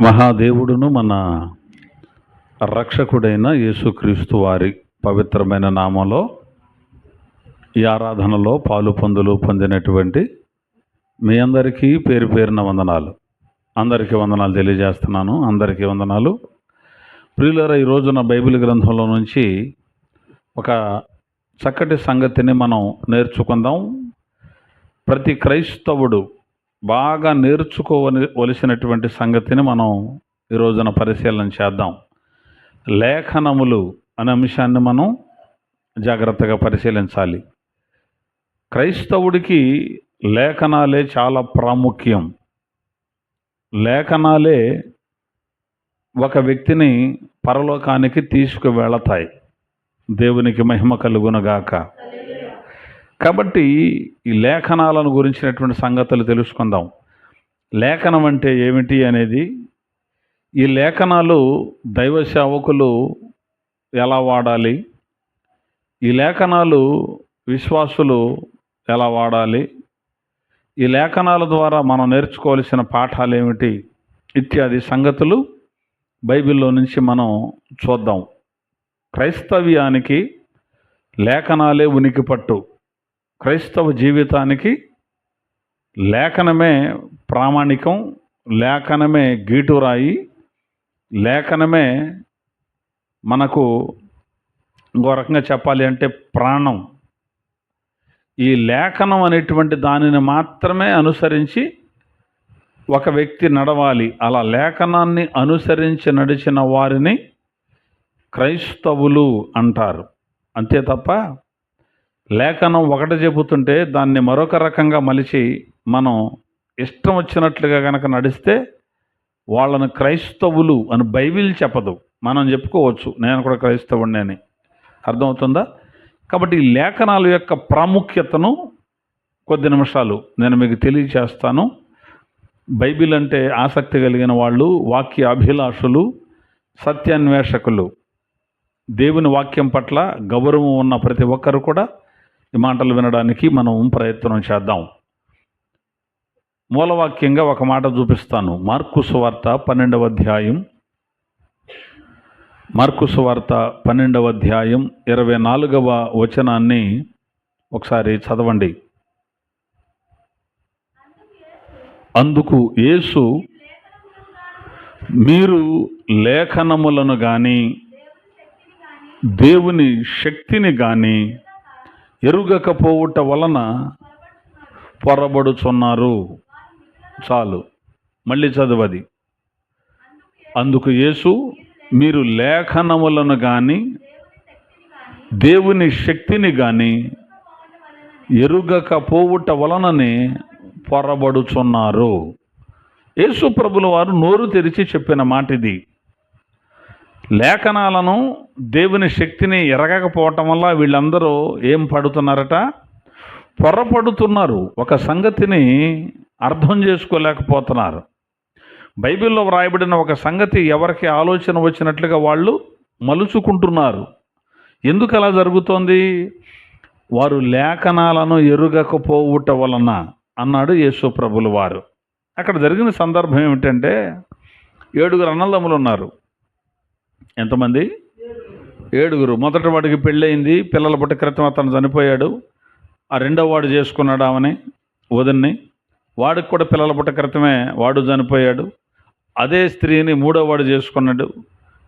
మహాదేవుడును మన రక్షకుడైన యేసుక్రీస్తు వారి పవిత్రమైన నామంలో ఈ ఆరాధనలో పాలు పొందినటువంటి మీ అందరికీ పేరు పేరున వందనాలు. అందరికీ వందనాలు తెలియజేస్తున్నాను. అందరికీ వందనాలు. ప్రియులారా, ఈ రోజున బైబిల్ గ్రంథంలో నుంచి ఒక చక్కటి సంగతిని మనం నేర్చుకుందాం. ప్రతి క్రైస్తవుడు బాగా నేర్చుకోవలసినటువంటి సంగతిని మనం ఈ రోజున పరిశీలన చేద్దాం. లేఖనములు అనే అంశాన్ని మనం జాగ్రత్తగా పరిశీలించాలి. క్రైస్తవుడికి లేఖనాలే చాలా ప్రాముఖ్యం. లేఖనాలే ఒక వ్యక్తిని పరలోకానికి తీసుకువెళతాయి. దేవునికి మహిమ కలుగునగాక. కాబట్టి ఈ లేఖనాలను గురించినటువంటి సంగతులు తెలుసుకుందాం. లేఖనం అంటే ఏమిటి అనేది, ఈ లేఖనాలు దైవ సేవకులు ఎలా వాడాలి, ఈ లేఖనాలు విశ్వాసులు ఎలా వాడాలి, ఈ లేఖనాల ద్వారా మనం నేర్చుకోవాల్సిన పాఠాలు ఏమిటి ఇత్యాది సంగతులు బైబిల్లో నుంచి మనం చూద్దాం. క్రైస్తవ్యానికి లేఖనాలే ఉనికి పట్టు. క్రైస్తవ జీవితానికి లేఖనమే ప్రామాణికం, లేఖనమే గీటురాయి, లేఖనమే మనకు ఇంకో రకంగా చెప్పాలి అంటే ప్రాణం. ఈ లేఖనం అనేటువంటి దానిని మాత్రమే అనుసరించి ఒక వ్యక్తి నడవాలి. అలా లేఖనాన్ని అనుసరించి నడిచిన వారిని క్రైస్తవులు అంటారు. అంతే తప్ప లేఖనం ఒకటి చెబుతుంటే దాన్ని మరొక రకంగా మలిచి మనం ఇష్టం వచ్చినట్లుగా కనుక నడిస్తే వాళ్ళను క్రైస్తవులు అని బైబిల్ చెప్పదు. మనం చెప్పుకోవచ్చు, నేను కూడా క్రైస్తవుడిని అని. అర్థమవుతుందా? కాబట్టి ఈ లేఖనాల యొక్క ప్రాముఖ్యతను కొద్ది నిమిషాలు నేను మీకు తెలియచేస్తాను. బైబిల్ అంటే ఆసక్తి కలిగిన వాళ్ళు, వాక్య అభిలాషులు, సత్యాన్వేషకులు, దేవుని వాక్యం పట్ల గౌరవం ఉన్న ప్రతి ఒక్కరు కూడా ఈ మాటలు వినడానికి మనం ప్రయత్నం చేద్దాం. మూలవాక్యంగా ఒక మాట చూపిస్తాను. మార్కు సువార్త 12వ అధ్యాయం, మార్కు సువార్త 12వ అధ్యాయం 24వ వచనాన్ని ఒకసారి చదవండి. అందుకు యేసు, మీరు లేఖనములను కానీ దేవుని శక్తిని కానీ ఎరుగకపోవుట వలన పొరబడుచున్నారు. చాలు, మళ్ళీ చదవది. అందుకు యేసు, మీరు లేఖనములను కానీ దేవుని శక్తిని కానీ ఎరుగకపోవుట వలననే పొరబడుచున్నారు. యేసు ప్రభుల వారు నోరు తెరిచి చెప్పిన మాట ఇది. లేఖనాలను, దేవుని శక్తిని ఎరగకపోవటం వల్ల వీళ్ళందరూ ఏం పడుతున్నారట? పొరపడుతున్నారు. ఒక సంగతిని అర్థం చేసుకోలేకపోతున్నారు. బైబిల్లో వ్రాయబడిన ఒక సంగతి ఎవరికి ఆలోచన వచ్చినట్లుగా వాళ్ళు మలుచుకుంటున్నారు. ఎందుకు అలా జరుగుతోంది? వారు లేఖనాలను ఎరుగకపోవుట వలన అన్నాడు యేసు ప్రభుల వారు. అక్కడ జరిగిన సందర్భం ఏమిటంటే, 7 అన్నదమ్ములు ఉన్నారు. ఎంతమంది? 7. మొదటి వాడికి పెళ్ళయింది, పిల్లల పుట్ట క్రితం అతను చనిపోయాడు. ఆ రెండవ వాడు చేసుకున్నాడు ఆమెని, వదిన్ని. వాడికి కూడా పిల్లల పుట్ట క్రితమే వాడు చనిపోయాడు. అదే స్త్రీని 3వ వాడు చేసుకున్నాడు,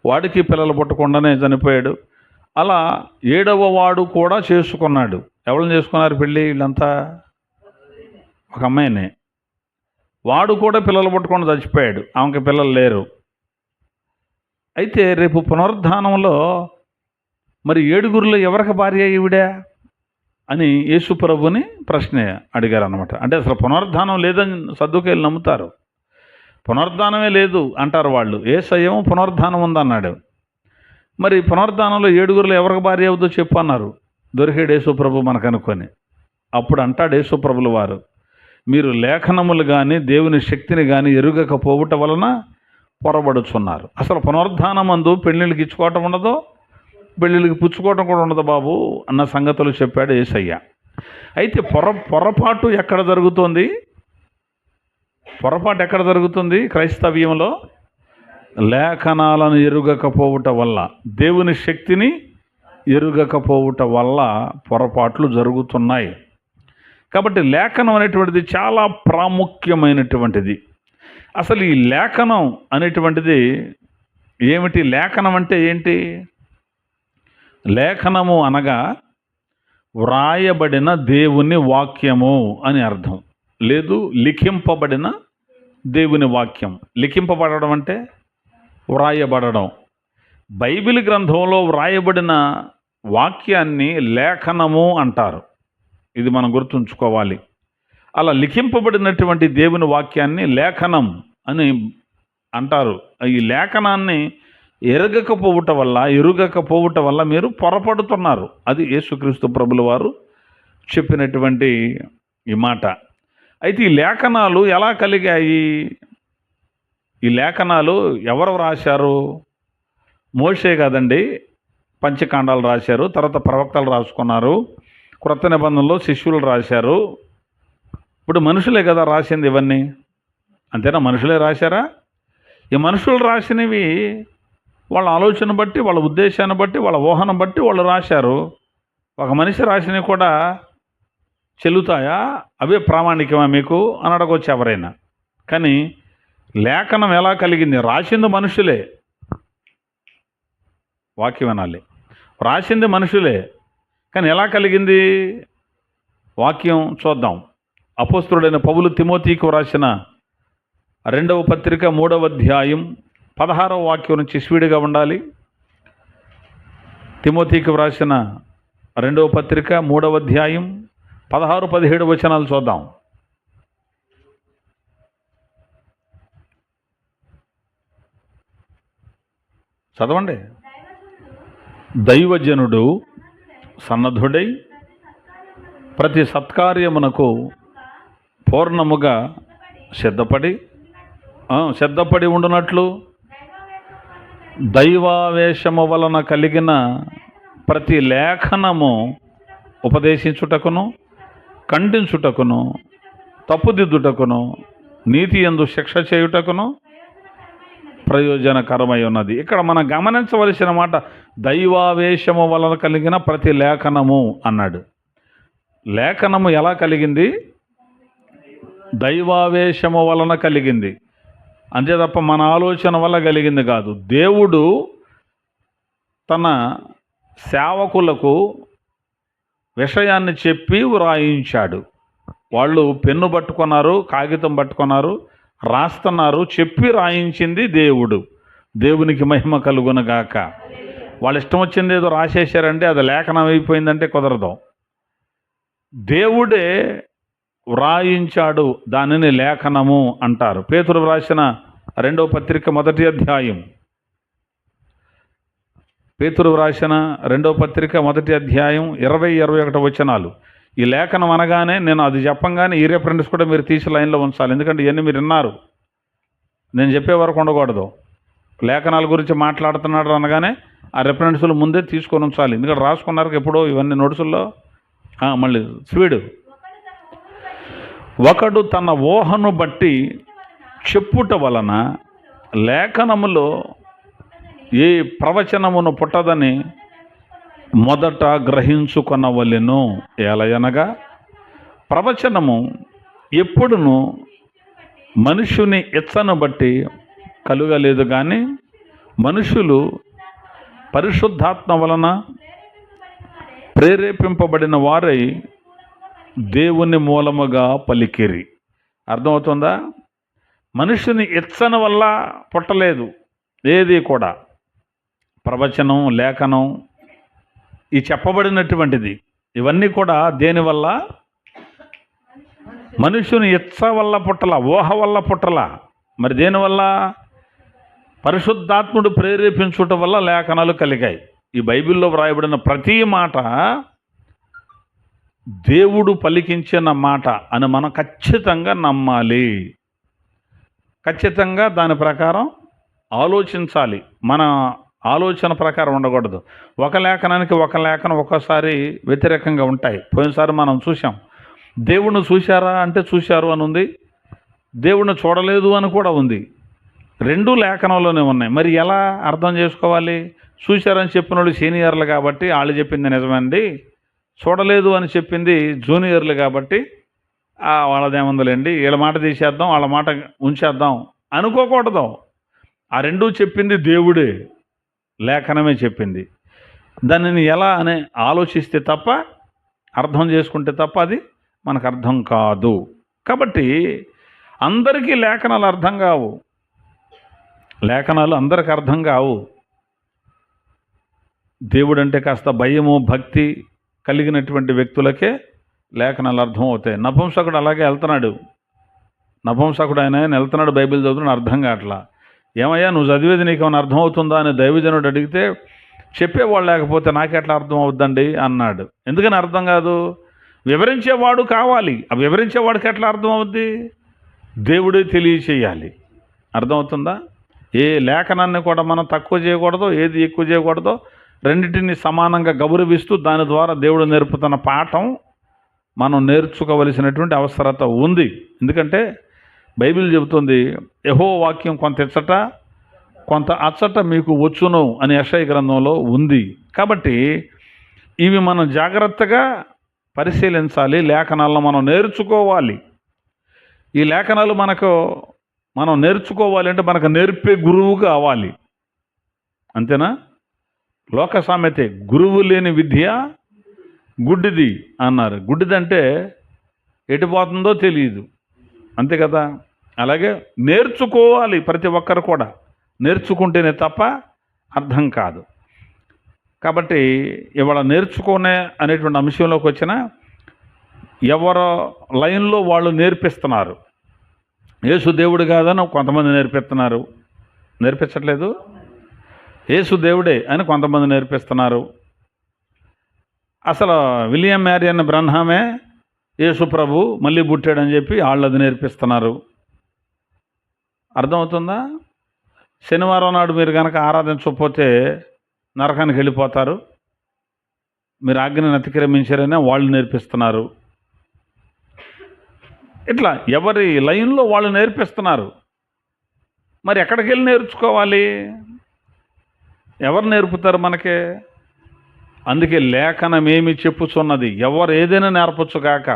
వాడికి పిల్లలు పుట్టకుండానే చనిపోయాడు. అలా 7వ వాడు కూడా చేసుకున్నాడు. ఎవరిని చేసుకున్నారు పెళ్ళి? వీళ్ళంతా ఒక అమ్మాయిని. వాడు కూడా పిల్లలు పుట్టకుండా చచ్చిపోయాడు, ఆమెకి పిల్లలు లేరు. అయితే రేపు పునరుద్ధానంలో మరి 7గురిలో ఎవరికి భార్య ఈవిడా అని యేసు ప్రభుని ప్రశ్న అడిగారు అన్నమాట. అంటే అసలు పునరుద్ధానం లేదని సద్దుకేలు నమ్ముతారు. పునరుద్ధానమే లేదు అంటారు వాళ్ళు. యేసయ్యేమో పునరుద్ధానం ఉందన్నాడు. మరి పునరుద్ధానంలో 7గురిలో ఎవరికి భార్య అవుతుందో చెప్పు అన్నారు. దొరికాడు యేసు ప్రభు మనకు అనుకొని. అప్పుడు అంటాడు యేసు ప్రభుల వారు, మీరు లేఖనములు కానీ దేవుని శక్తిని కానీ ఎరుగకపోవటం వలన పొరబడుచున్నారు. అసలు పునరుద్ధానమందు పెళ్ళిళ్ళకి ఇచ్చుకోవటం ఉండదు, పెళ్ళిళ్ళకి పుచ్చుకోవటం కూడా ఉండదు బాబు అన్న సంగతులు చెప్పాడు యేసయ్య. అయితే పొరపాటు ఎక్కడ జరుగుతోంది? పొరపాటు ఎక్కడ జరుగుతుంది క్రైస్తవ్యంలో? లేఖనాలను ఎరుగకపోవుట వల్ల, దేవుని శక్తిని ఎరుగకపోవుట వల్ల పొరపాట్లు జరుగుతున్నాయి. కాబట్టి లేఖనం అనేటువంటిది చాలా ప్రాముఖ్యమైనటువంటిది. అసలు ఈ లేఖనం అనేటువంటిది ఏమిటి? లేఖనం అంటే ఏంటి? లేఖనము అనగా వ్రాయబడిన దేవుని వాక్యము అని అర్థం. లేదు, లిఖింపబడిన దేవుని వాక్యం. లిఖింపబడడం అంటే వ్రాయబడడం. బైబిల్ గ్రంథంలో వ్రాయబడిన వాక్యాన్ని లేఖనము అంటారు. ఇది మనం గుర్తుంచుకోవాలి. అలా లిఖింపబడినటువంటి దేవుని వాక్యాన్ని లేఖనం అని అంటారు. ఈ లేఖనాన్ని ఎరుగకపోవటం వల్ల మీరు పొరపడుతున్నారు. అది యేసుక్రీస్తు ప్రభుల వారు చెప్పినటువంటి ఈ మాట. అయితే ఈ లేఖనాలు ఎలా కలిగాయి? ఈ లేఖనాలు ఎవరు రాశారు? మోషే కాదండి, పంచకాండాలు రాశారు. తర్వాత ప్రవక్తలు రాసుకున్నారు. క్రొత్త నిబంధనలో శిష్యులు రాశారు. ఇప్పుడు మనుషులే కదా రాసింది ఇవన్నీ. అంతేనా? మనుషులే రాశారా? ఈ మనుషులు రాసినవి వాళ్ళ ఆలోచన బట్టి, వాళ్ళ ఉద్దేశాన్ని బట్టి, వాళ్ళ ఊహను బట్టి వాళ్ళు రాశారు. ఒక మనిషి రాసినవి కూడా చెల్లుతాయా? అవే ప్రామాణికమా మీకు అని అడగవచ్చు ఎవరైనా. కానీ లేఖనం ఎలా కలిగింది? రాసింది మనుషులే. వాక్యం వినాలి. రాసింది మనుషులే, కానీ ఎలా కలిగింది వాక్యం? చూద్దాం. అపోస్తలుడైన పౌలు తిమోతికి రాసిన 2వ పత్రిక 3వ అధ్యాయం 16వ వాక్యం నుంచి స్పీడ్గా ఉండాలి. తిమోతికి రాసిన 2వ పత్రిక 3వ అధ్యాయం 16-17 వచనాలు చూద్దాం. చదవండి. దైవజనుడు సన్నద్ధుడై ప్రతి సత్కార్యమునకు పూర్ణముగా సిద్ధపడి ఉండునట్లు దైవావేశము వలన కలిగిన ప్రతి లేఖనము ఉపదేశించుటకును, ఖండించుటకును, తప్పుదిద్దుటకును, నీతి యందు శిక్ష చేయుటకును ప్రయోజనకరమై ఉన్నది. ఇక్కడ మనం గమనించవలసిన మాట దైవావేశము వలన కలిగిన ప్రతి లేఖనము అన్నాడు. లేఖనము ఎలా కలిగింది? దైవావేశము వలన కలిగింది. అంతే తప్ప మన ఆలోచన వల్ల కలిగింది కాదు. దేవుడు తన సేవకులకు విషయాన్ని చెప్పి వ్రాయించాడు. వాళ్ళు పెన్ను పట్టుకున్నారు, కాగితం పట్టుకున్నారు, రాస్తున్నారు. చెప్పి రాయించింది దేవుడు. దేవునికి మహిమ కలుగునగాక. వాళ్ళ ఇష్టం వచ్చింది ఏదో రాసేసారంటే అది లేఖనం అయిపోయిందంటే కుదరదు. దేవుడే వ్రాయించాడు, దానిని లేఖనము అంటారు. పేతురు రాసిన 2వ పత్రిక 1వ అధ్యాయం. పేతురు రాసిన 2వ పత్రిక 1వ అధ్యాయం 20-21 వచనాలు. ఈ లేఖనం అనగానే నేను అది చెప్పంగానే ఈ రెఫరెన్స్ కూడా మీరు తీసి లైన్లో ఉంచాలి. ఎందుకంటే ఇవన్నీ మీరు విన్నారు, నేను చెప్పే వరకు ఉండకూడదు. లేఖనాల గురించి మాట్లాడుతున్నాడు అనగానే ఆ రెఫరెన్సులు ముందే తీసుకొని ఉంచాలి. ఎందుకంటే రాసుకున్నారు ఎప్పుడో ఇవన్నీ నోట్సుల్లో. మళ్ళీ స్పీడు. ఒకడు తన ఊహను బట్టి చెప్పుట వలన లేఖనములో ఏ ప్రవచనమును పుట్టదని మొదట గ్రహించుకొనవలెను. ఎలయనగా ప్రవచనము ఎప్పుడును మనుషుని ఇచ్చను బట్టి కలుగలేదు, కానీ మనుషులు పరిశుద్ధాత్మ వలన ప్రేరేపింపబడిన వారై దేవుని మూలముగా పలికిరి. అర్థమవుతుందా? మనుషుని ఇచ్చన వల్ల పుట్టలేదు ఏది కూడా. ప్రవచనం, లేఖనం, ఈ చెప్పబడినటువంటిది ఇవన్నీ కూడా దేనివల్ల? మనుషుని ఇచ్చ వల్ల పుట్టల, ఊహ వల్ల పుట్టల. మరి దేనివల్ల? పరిశుద్ధాత్ముడు ప్రేరేపించుట వల్ల లేఖనాలు కలిగాయి. ఈ బైబిల్లో వ్రాయబడిన ప్రతి మాట దేవుడు పలికించిన మాట అని మనం ఖచ్చితంగా నమ్మాలి. ఖచ్చితంగా దాని ప్రకారం ఆలోచించాలి. మన ఆలోచన ప్రకారం ఉండకూడదు. ఒక లేఖనానికి ఒక లేఖనం ఒక్కోసారి వ్యతిరేకంగా ఉంటాయి. పోయినసారి మనం చూసాం. దేవుణ్ణి చూశారా అంటే చూశారు అని ఉంది, దేవుణ్ణి చూడలేదు అని కూడా ఉంది. రెండూ లేఖనంలోనే ఉన్నాయి. మరి ఎలా అర్థం చేసుకోవాలి? చూశారని చెప్పిన వాళ్ళు సీనియర్లు కాబట్టి వాళ్ళు చెప్పింది నిజమండి, చూడలేదు అని చెప్పింది జూనియర్లు కాబట్టి వాళ్ళదేముందులేండి, వీళ్ళ మాట తీసేద్దాం వాళ్ళ మాట ఉంచేద్దాం అనుకోకూడదు. ఆ రెండూ చెప్పింది దేవుడే, లేఖనమే చెప్పింది. దానిని ఎలా అని ఆలోచిస్తే తప్ప, అర్థం చేసుకుంటే తప్ప అది మనకు అర్థం కాదు. కాబట్టి అందరికీ లేఖనాలు అర్థం కావు, లేఖనాలు అందరికి అర్థం కావు. దేవుడు అంటే కాస్త భయము భక్తి కలిగినటువంటి వ్యక్తులకే లేఖనాలు అర్థం అవుతాయి. నపుంసకుడు అలాగే వెళ్తున్నాడు, నపుంసకుడు ఆయన వెళ్తున్నాడు, బైబిల్ చదువుతున్నాడు, అర్థం కావట్లా. ఏమయ్యా నువ్వు చదివేది నీకు ఏమైనా అర్థం అవుతుందా అని దైవజనుడు అడిగితే, చెప్పేవాళ్ళు లేకపోతే నాకెట్లా అర్థం అవుద్దండి అన్నాడు. ఎందుకని అర్థం కాదు? వివరించేవాడు కావాలి. ఆ వివరించేవాడికి ఎట్లా అర్థం అవుద్ది? దేవుడే తెలియచేయాలి. అర్థమవుతుందా? ఏ లేఖనాన్ని కూడా మనం తక్కువ చేయకూడదు, ఏది ఎక్కువ చేయకూడదు. రెండింటిని సమానంగా గౌరవిస్తూ దాని ద్వారా దేవుడు నేర్పుతున్న పాఠం మనం నేర్చుకోవలసినటువంటి అవసరత ఉంది. ఎందుకంటే బైబిల్ చెబుతుంది, యెహోవా వాక్యం కొంత ఇచ్చట కొంత అచ్చట మీకు వచ్చును అని యెషయా గ్రంథంలో ఉంది. కాబట్టి ఇవి మనం జాగ్రత్తగా పరిశీలించాలి, లేఖనాలను మనం నేర్చుకోవాలి. ఈ లేఖనాలు మనం నేర్చుకోవాలి అంటే మనకు నేర్పే గురువు కావాలి. అంతేనా? లోక సామెతే, గురువు లేని విద్య గుడ్డిది అన్నారు. గుడ్డిదంటే ఎటు పోతుందో తెలియదు, అంతే కదా. అలాగే నేర్చుకోవాలి, ప్రతి ఒక్కరు కూడా నేర్చుకుంటేనే తప్ప అర్థం కాదు. కాబట్టి ఇవాళ నేర్చుకునే అనేటువంటి అంశంలోకి వచ్చిన ఎవరో లైన్లో వాళ్ళు నేర్పిస్తున్నారు. యేసు దేవుడు కాదని కొంతమంది నేర్పిస్తున్నారు, నేర్పించట్లేదు. యేసు దేవుడే అని కొంతమంది నేర్పిస్తున్నారు. అసలు విలియం మ్యారియన్ బ్రన్హామే యేసు ప్రభు మళ్ళీ పుట్టాడని చెప్పి వాళ్ళు అది నేర్పిస్తున్నారు. అర్థమవుతుందా? శనివారం నాడు మీరు కనుక ఆరాధించకపోతే నరకానికి వెళ్ళిపోతారు, మీరు ఆజ్ఞను అతిక్రమించారని వాళ్ళు నేర్పిస్తున్నారు. ఇట్లా ఎవరి లైన్లో వాళ్ళు నేర్పిస్తున్నారు. మరి ఎక్కడికి వెళ్ళి నేర్చుకోవాలి? ఎవరు నేర్పుతారు మనకే? అందుకే లేఖనం ఏమి చెప్పుచున్నది, ఎవరు ఏదైనా నేర్పచ్చు కాక.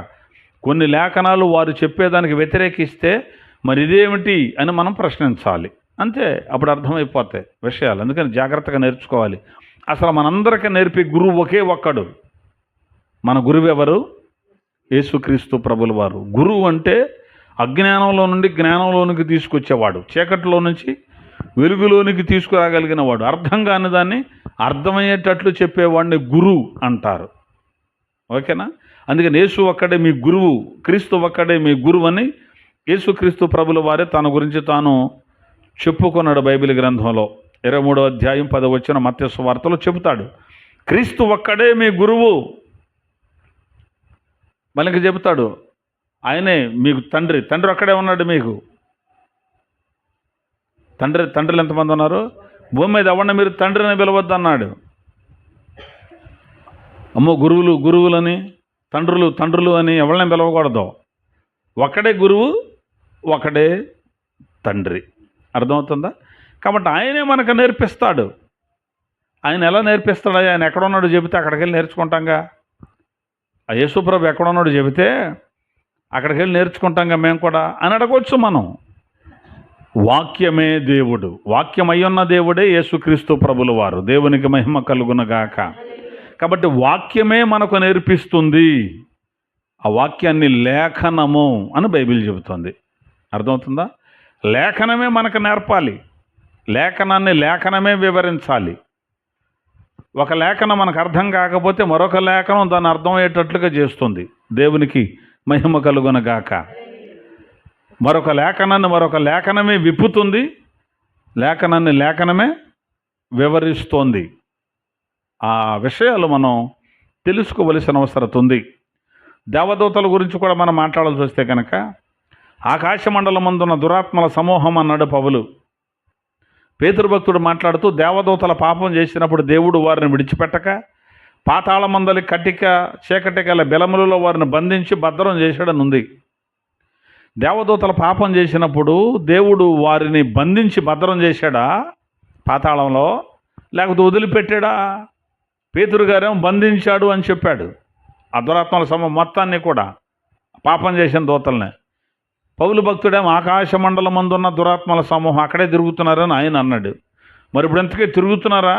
కొన్ని లేఖనాలు వారు చెప్పేదానికి వ్యతిరేకిస్తే మరి ఇదేమిటి అని మనం ప్రశ్నించాలి, అంతే. అప్పుడు అర్థమైపోతాయి విషయాలు. అందుకని జాగ్రత్తగా నేర్చుకోవాలి. అసలు మనందరికీ నేర్పే గురువు ఒకే ఒక్కడు. మన గురువు ఎవరు? యేసుక్రీస్తు ప్రభుల వారు. గురువు అంటే అజ్ఞానంలో నుండి జ్ఞానంలోనికి తీసుకొచ్చేవాడు, చీకటిలో నుంచి వెలుగులోనికి తీసుకురాగలిగిన వాడు, అర్థం కాని దాన్ని అర్థమయ్యేటట్లు చెప్పేవాడిని గురువు అంటారు. ఓకేనా? అందుకని యేసు ఒక్కడే మీ గురువు, క్రీస్తు ఒక్కడే మీ గురువు అని యేసుక్రీస్తు ప్రభుల వారే తన గురించి తాను చెప్పుకున్నాడు. బైబిల్ గ్రంథంలో 23వ అధ్యాయం 10వ వచనం మత్తయి సువార్తలో చెబుతాడు, క్రీస్తు ఒక్కడే మీ గురువు. మళ్ళీ చెబుతాడు, ఆయనే మీకు తండ్రి, తండ్రి ఒక్కడే ఉన్నాడు మీకు. తండ్రులు ఎంతమంది ఉన్నారు? భూమి మీద ఎవరిని మీరు తండ్రిని పిలవద్దు అన్నాడు. అమ్మో గురువులని, తండ్రులు అని ఎవరిని పిలవకూడదు. ఒకడే గురువు, ఒకడే తండ్రి. అర్థమవుతుందా? కాబట్టి ఆయనే మనకు నేర్పిస్తాడు. ఆయన ఎలా నేర్పిస్తాడు? ఆయన ఎక్కడున్నాడు చెబితే అక్కడికి వెళ్ళి నేర్చుకుంటాంగా. ఆ యేసుప్రభు ఎక్కడున్నాడు చెబితే అక్కడికి వెళ్ళి నేర్చుకుంటాంగా మేము కూడా అని అడగవచ్చు మనం. వాక్యమే దేవుడు, వాక్యం అయ్యున్న దేవుడే యేసుక్రీస్తు ప్రభుల వారు. దేవునికి మహిమ కలుగునగాక. కాబట్టి వాక్యమే మనకు నేర్పిస్తుంది. ఆ వాక్యాన్ని లేఖనము అని బైబిల్ చెబుతుంది. అర్థమవుతుందా? లేఖనమే మనకు నేర్పాలి, లేఖనమే వివరించాలి. ఒక లేఖనం మనకు అర్థం కాకపోతే మరొక లేఖనం దాన్ని అర్థమయ్యేటట్లుగా చేస్తుంది. దేవునికి మహిమ కలుగునగాక. మరొక లేఖనమే విప్పుతుంది, లేఖనమే వివరిస్తోంది. ఆ విషయాలు మనం తెలుసుకోవలసిన అవసరం ఉంది. దేవదూతల గురించి కూడా మనం మాట్లాడాల్సి వస్తే కనుక, ఆకాశమండలమందున్న దురాత్మల సమూహం అన్నాడు పౌలు. పేతురు భక్తుడు మాట్లాడుతూ, దేవదూతల పాపం చేసినప్పుడు దేవుడు వారిని విడిచిపెట్టక పాతాళమందలి కట్టిక చీకటి గల బెలములలో వారిని బంధించి భద్రం చేశాడని ఉంది. దేవదూతలు పాపం చేసినప్పుడు దేవుడు వారిని బంధించి భద్రం చేశాడా పాతాళంలో, లేకపోతే వదిలిపెట్టాడా? పేతురు గారేమో బంధించాడు అని చెప్పాడు. ఆ దురాత్మల సమూహం మొత్తాన్ని కూడా, పాపం చేసిన దూతల్ని. పౌలు భక్తుడేమో ఆకాశ మండలం మందున్న దురాత్మల సమూహం అక్కడే తిరుగుతున్నారని ఆయన అన్నాడు. మరి ఇప్పుడు ఎంతకీ తిరుగుతున్నారా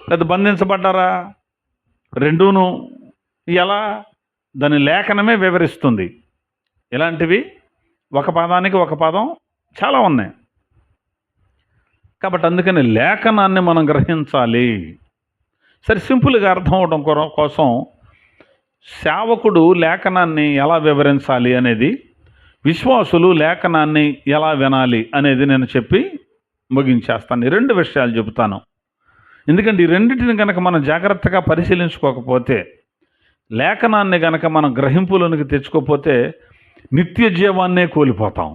లేదా బంధించబడ్డారా? రెండూను. ఎలా? దాని లేఖనమే వివరిస్తుంది. ఇలాంటివి ఒక పదానికి ఒక పదం చాలా ఉన్నాయి. కాబట్టి అందుకని లేఖనాన్ని మనం గ్రహించాలి. సరే, సింపుల్గా అర్థం అవడం కోసం సేవకుడు లేఖనాన్ని ఎలా వివరించాలి అనేది, విశ్వాసులు లేఖనాన్ని ఎలా వినాలి అనేది నేను చెప్పి ముగించేస్తాను. ఈ రెండు విషయాలు చెబుతాను. ఎందుకంటే ఈ రెండింటిని కనుక మనం జాగ్రత్తగా పరిశీలించుకోకపోతే, లేఖనాన్ని కనుక మనం గ్రహింపులోనికి తెచ్చుకోకపోతే నిత్య జీవాన్నే కోల్పోతాం.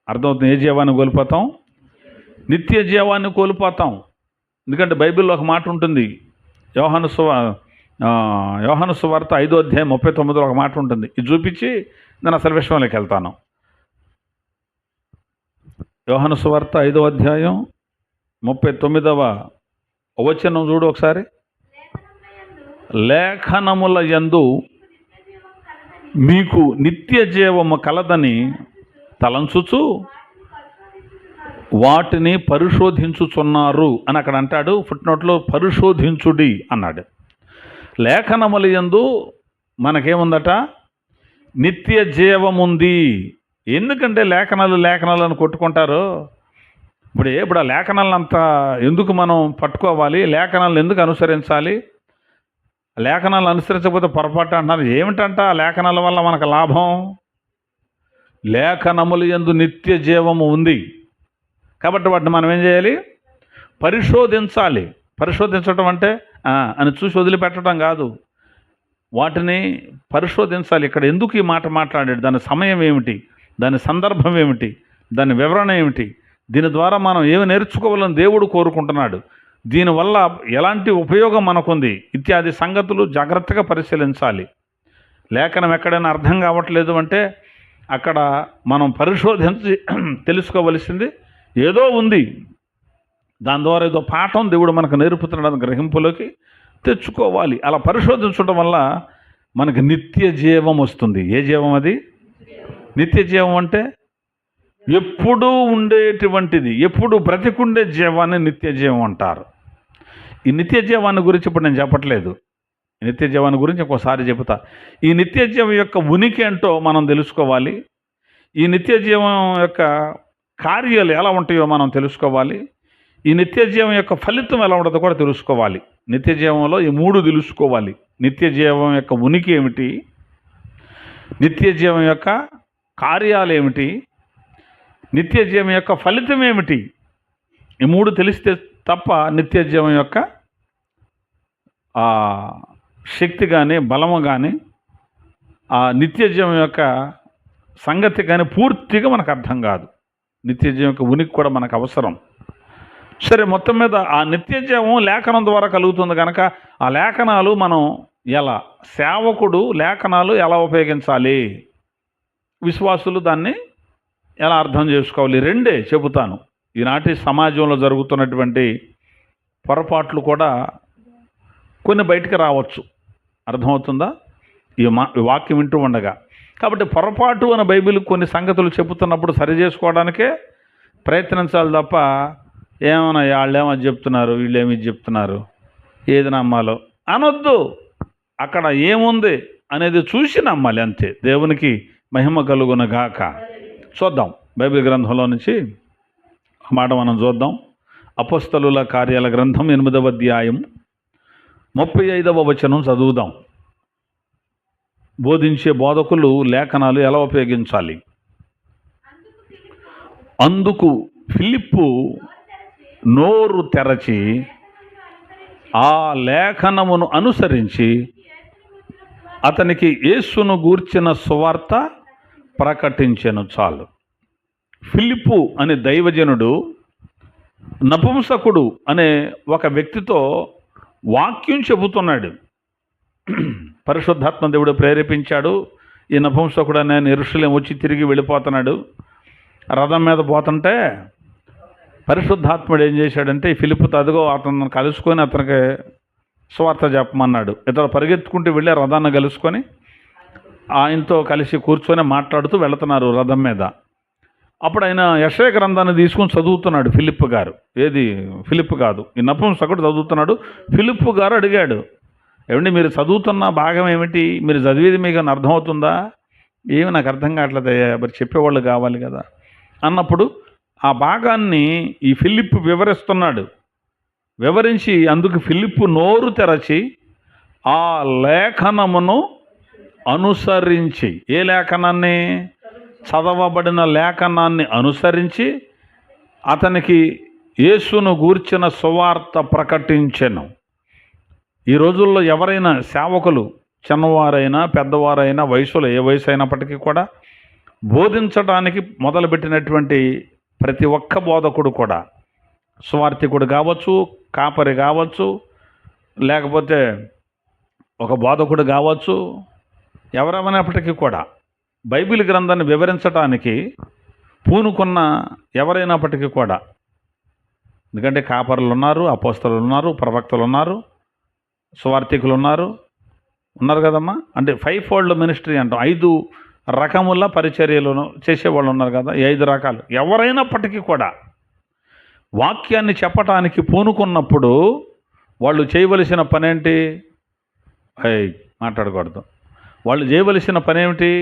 అర్థమవుతుంది? ఏ జీవాన్ని కోల్పోతాం? నిత్య జీవాన్ని కోల్పోతాం. ఎందుకంటే బైబిల్లో ఒక మాట ఉంటుంది. యోహాను సువార్త 5వ అధ్యాయం 39లో ఒక మాట ఉంటుంది. ఇది చూపించి నేను అసలు విషయంలోకి వెళ్తాను. యోహాను సువార్త 5వ అధ్యాయం 39వ వచనం చూడు ఒకసారి. లేఖనముల యందు మీకు నిత్య జీవము కలదని తలంచుచు వాటిని పరిశోధించుచున్నారు అని అక్కడ అంటాడు. ఫుట్నోట్లో పరిశోధించుడి అన్నాడు. లేఖనముల యందు మనకేముందట? నిత్య జీవముంది. ఎందుకంటే లేఖనాలను కొట్టుకుంటారు. ఇప్పుడు ఆ లేఖనాలను అంతా ఎందుకు మనం పట్టుకోవాలి? లేఖనాలను ఎందుకు అనుసరించాలి? లేఖనాలు అనుసరించకపోతే పొరపాటు అంటున్నారు. ఏమిటంట ఆ లేఖనాల వల్ల మనకు లాభం? లేఖనముల యందు నిత్య జీవము ఉంది కాబట్టి వాటిని మనం ఏం చేయాలి? పరిశోధించాలి. పరిశోధించడం అంటే అని చూసి వదిలిపెట్టడం కాదు, వాటిని పరిశోధించాలి. ఇక్కడ ఎందుకు ఈ మాట మాట్లాడాడు? దాని సమయం ఏమిటి? దాని సందర్భం ఏమిటి? దాని వివరణ ఏమిటి? దీని ద్వారా మనం ఏమి నేర్చుకోవాలని దేవుడు కోరుకుంటున్నాడు, దీనివల్ల ఎలాంటి ఉపయోగం మనకుంది ఇత్యాది సంగతులు జాగ్రత్తగా పరిశీలించాలి. లేఖనం ఎక్కడైనా అర్థం కావట్లేదు అంటే అక్కడ మనం పరిశోధించి తెలుసుకోవలసింది ఏదో ఉంది. దాని ద్వారా ఏదో పాఠం దేవుడు మనకు నేర్పుతున్నాడని గ్రహింపులోకి తెచ్చుకోవాలి. అలా పరిశోధించడం వల్ల మనకు నిత్య జీవం వస్తుంది. ఏ జీవం అది? నిత్య జీవం అంటే ఎప్పుడూ ఉండేటువంటిది, ఎప్పుడు బ్రతికుండే జీవాన్ని నిత్య జీవం అంటారు. ఈ నిత్య జీవాన్ని గురించి ఇప్పుడు నేను చెప్పట్లేదు. నిత్య జీవాన్ని గురించి ఇంకోసారి చెబుతా. ఈ నిత్య జీవం యొక్క ఉనికి ఏంటో మనం తెలుసుకోవాలి. ఈ నిత్య జీవం యొక్క కార్యాలు ఎలా ఉంటాయో మనం తెలుసుకోవాలి. ఈ నిత్య జీవం యొక్క ఫలితం ఎలా ఉంటుందో కూడా తెలుసుకోవాలి. నిత్య జీవంలో ఈ మూడు తెలుసుకోవాలి. నిత్య జీవం యొక్క ఉనికి ఏమిటి, నిత్య జీవం యొక్క కార్యాలు ఏమిటి, నిత్య జీవం యొక్క ఫలితం ఏమిటి. ఈ మూడు తెలిస్తే తప్ప నిత్య జీవం యొక్క శక్తి కానీ బలము కానీ ఆ నిత్య జీవం యొక్క సంగతి కానీ పూర్తిగా మనకు అర్థం కాదు. నిత్య జీవం యొక్క ఉనికి కూడా మనకు అవసరం. సరే, మొత్తం మీద ఆ నిత్య జీవం లేఖనం ద్వారా కలుగుతుంది కనుక ఆ లేఖనాలు మనం ఎలా, సేవకుడు లేఖనాలు ఎలా ఉపయోగించాలి, విశ్వాసులు దాన్ని ఎలా అర్థం చేసుకోవాలి, రెండే చెబుతాను. ఈనాటి సమాజంలో జరుగుతున్నటువంటి పొరపాట్లు కూడా కొన్ని బయటికి రావచ్చు. అర్థమవుతుందా? ఈ వాక్యం వింటూ ఉండగా. కాబట్టి పొరపాటు అని బైబిల్ కొన్ని సంగతులు చెబుతున్నప్పుడు సరి చేసుకోవడానికే ప్రయత్నించాలి తప్ప ఏమైనా వాళ్ళేమో చెప్తున్నారు, వీళ్ళేమి చెప్తున్నారు, ఏది నమ్మాలో అనొద్దు. అక్కడ ఏముంది అనేది చూసి నమ్మాలి, అంతే. దేవునికి మహిమ కలుగునగాక. చూద్దాం బైబిల్ గ్రంథంలో నుంచి ఒక మాట మనం చూద్దాం. అపోస్తలుల కార్యాల గ్రంథం 8వ అధ్యాయం 35వ వచనం చదువుదాం. బోధించే బోధకులు లేఖనాలు ఎలా ఉపయోగించాలి. అందుకు ఫిలిప్పు నోరు తెరచి ఆ లేఖనమును అనుసరించి అతనికి యేసును గూర్చిన సువార్త ప్రకటించెను. చాలు. ఫిలిప్పు అనే దైవజనుడు నపుంసకుడు అనే ఒక వ్యక్తితో వాక్యం చెబుతున్నాడు. పరిశుద్ధాత్మ దేవుడు ప్రేరేపించాడు. ఈ నపుంసకుడు అనే యెరూషలేము వచ్చి తిరిగి వెళ్ళిపోతున్నాడు. రథం మీద పోతుంటే పరిశుద్ధాత్ముడు ఏం చేశాడంటే ఈ ఫిలిప్పుతో అదిగో అతను కలుసుకొని అతనికి సువార్త చెప్పమన్నాడు. ఇతడు పరిగెత్తుకుంటూ వెళ్ళి రథాన్ని కలుసుకొని ఆయనతో కలిసి కూర్చొని మాట్లాడుతూ వెళుతున్నారు రథం మీద. అప్పుడు ఆయన యెషయా గ్రంథాన్ని తీసుకొని చదువుతున్నాడు ఫిలిప్ గారు. ఏది ఫిలిప్ కాదు, ఈ నపుంసకుడు చదువుతున్నాడు. ఫిలిప్ గారు అడిగాడు, ఏమండి మీరు చదువుతున్న భాగం ఏమిటి, మీరు చదివేది మీకు అర్థమవుతుందా? ఏమి నాకు అర్థం కావట్లేదయ్యా, మరి చెప్పేవాళ్ళు కావాలి కదా అన్నప్పుడు ఆ భాగాన్ని ఈ ఫిలిప్ వివరిస్తున్నాడు. వివరించి అందుకు ఫిలిప్ నోరు తెరచి ఆ లేఖనమును అనుసరించి, ఏ లేఖనాన్ని? చదవబడిన లేఖనాన్ని అనుసరించి అతనికి యేసును గూర్చిన సువార్త ప్రకటించెను. ఈ రోజుల్లో ఎవరైనా సేవకులు, చిన్నవారైనా పెద్దవారైనా, వయసులో ఏ వయసు అయినప్పటికీ కూడా బోధించడానికి మొదలుపెట్టినటువంటి ప్రతి ఒక్క బోధకుడు కూడా, సువార్థికుడు కావచ్చు, కాపరి కావచ్చు, లేకపోతే ఒక బోధకుడు కావచ్చు, ఎవరెవరైనప్పటికీ కూడా బైబిల్ గ్రంథాన్ని వివరించడానికి పూనుకున్న ఎవరైనప్పటికీ కూడా, ఎందుకంటే కాపరులు ఉన్నారు, అపోస్తలులు ఉన్నారు, ప్రవక్తలు ఉన్నారు, సువార్థికులు ఉన్నారు కదమ్మా. అంటే 5 ఫోల్డ్ మినిస్ట్రీ అంటాం, 5 రకముల పరిచర్యలను చేసేవాళ్ళు ఉన్నారు కదా, ఈ 5 రకాలు. ఎవరైనప్పటికీ కూడా వాక్యాన్ని చెప్పటానికి పూనుకున్నప్పుడు వాళ్ళు చేయవలసిన పనేంటి? మాట్లాడకూడదు. వాళ్ళు చేయవలసిన పనేమిటి?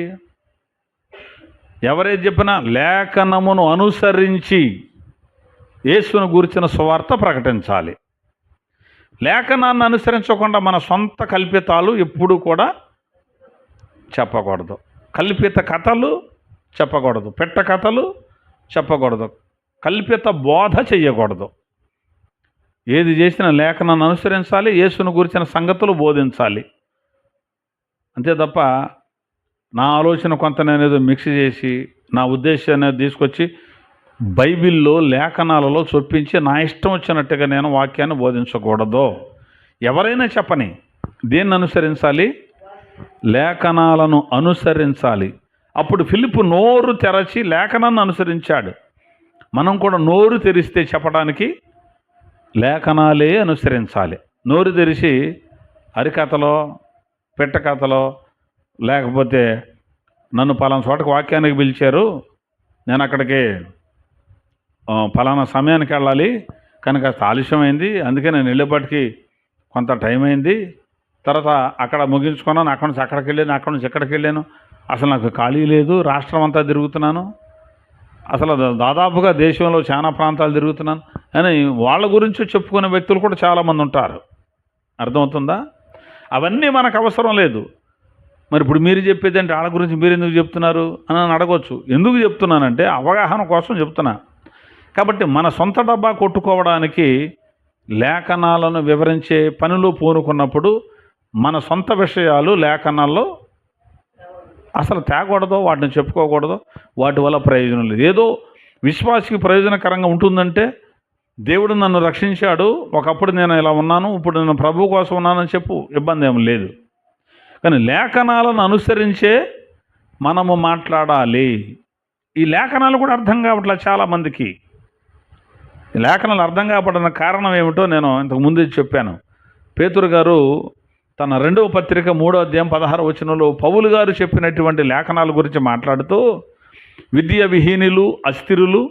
ఎవరైతే చెప్పినా లేఖనమును అనుసరించి యేసును గురించిన సువార్త ప్రకటించాలి. లేఖనాన్ని అనుసరించకుండా మన సొంత కల్పితాలు ఎప్పుడూ కూడా చెప్పకూడదు. కల్పిత కథలు చెప్పకూడదు, పెట్ట కథలు చెప్పకూడదు, కల్పిత బోధ చెయ్యకూడదు. ఏది చేసినా లేఖనాన్ని అనుసరించాలి, యేసును గురించిన సంగతులు బోధించాలి. అంతే తప్ప నా ఆలోచన కొంత నేనేదో మిక్స్ చేసి నా ఉద్దేశాన్ని తీసుకొచ్చి బైబిల్లో లేఖనాలలో చొప్పించి నా ఇష్టం వచ్చినట్టుగా నేను వాక్యాన్ని బోధించకూడదు. ఎవరైనా చెప్పని, దేన్ని అనుసరించాలి? లేఖనాలను అనుసరించాలి. అప్పుడు ఫిలిప్ నోరు తెరచి లేఖనాన్ని అనుసరించాడు. మనం కూడా నోరు తెరిస్తే చెప్పడానికి లేఖనాలే అనుసరించాలి. నోరు తెరిచి హరికథలో, పెట్టకథలో, లేకపోతే నన్ను పలానా చోటకు వాక్యానికి పిలిచారు, నేను అక్కడికి ఫలానా సమయానికి వెళ్ళాలి కానీ కాస్త ఆలస్యమైంది, అందుకే నేను వెళ్ళేపాటికి కొంత టైం అయింది, తర్వాత అక్కడ ముగించుకున్నాను, అక్కడి నుంచి అక్కడికి వెళ్ళాను, అక్కడి నుంచి ఎక్కడికి వెళ్ళాను, అసలు నాకు ఖాళీ లేదు, రాష్ట్రం అంతా తిరుగుతున్నాను, అసలు దాదాపుగా దేశంలో చాలా ప్రాంతాలు తిరుగుతున్నాను అని వాళ్ళ గురించి చెప్పుకునే వ్యక్తులు కూడా చాలామంది ఉంటారు. అర్థమవుతుందా? అవన్నీ మనకు అవసరం లేదు. మరి ఇప్పుడు మీరు చెప్పేది అంటే వాళ్ళ గురించి మీరు ఎందుకు చెప్తున్నారు అని అడగవచ్చు. ఎందుకు చెప్తున్నానంటే అవగాహన కోసం చెప్తున్నా. కాబట్టి మన సొంత డబ్బా కొట్టుకోవడానికి లేఖనాలను వివరించే పనిలో పూనుకున్నప్పుడు మన సొంత విషయాలు లేఖనాల్లో అసలు తేకూడదు, వాటిని చెప్పుకోకూడదు, వాటి వల్ల ప్రయోజనం లేదు. ఏదో విశ్వాసికి ప్రయోజనకరంగా ఉంటుందంటే దేవుడు నన్ను రక్షించాడు, ఒకప్పుడు నేను ఇలా ఉన్నాను, ఇప్పుడు నేను ప్రభు కోసం ఉన్నానని చెప్పు, ఇబ్బంది ఏం లేదు. కానీ లేఖనాలను అనుసరించే మనము మాట్లాడాలి. ఈ లేఖనాలు కూడా అర్థం కావట్లేదు చాలామందికి. ఈ లేఖనాలు అర్థం కావడానికి కారణం ఏమిటో నేను ఇంతకు ముందే చెప్పాను. పేతురు గారు తన 2వ పత్రిక 3వ అధ్యాయం 16వ వచనంలో పౌలు గారు చెప్పినటువంటి లేఖనాల గురించి మాట్లాడుతూ విద్య విహీనులు, అస్థిరులు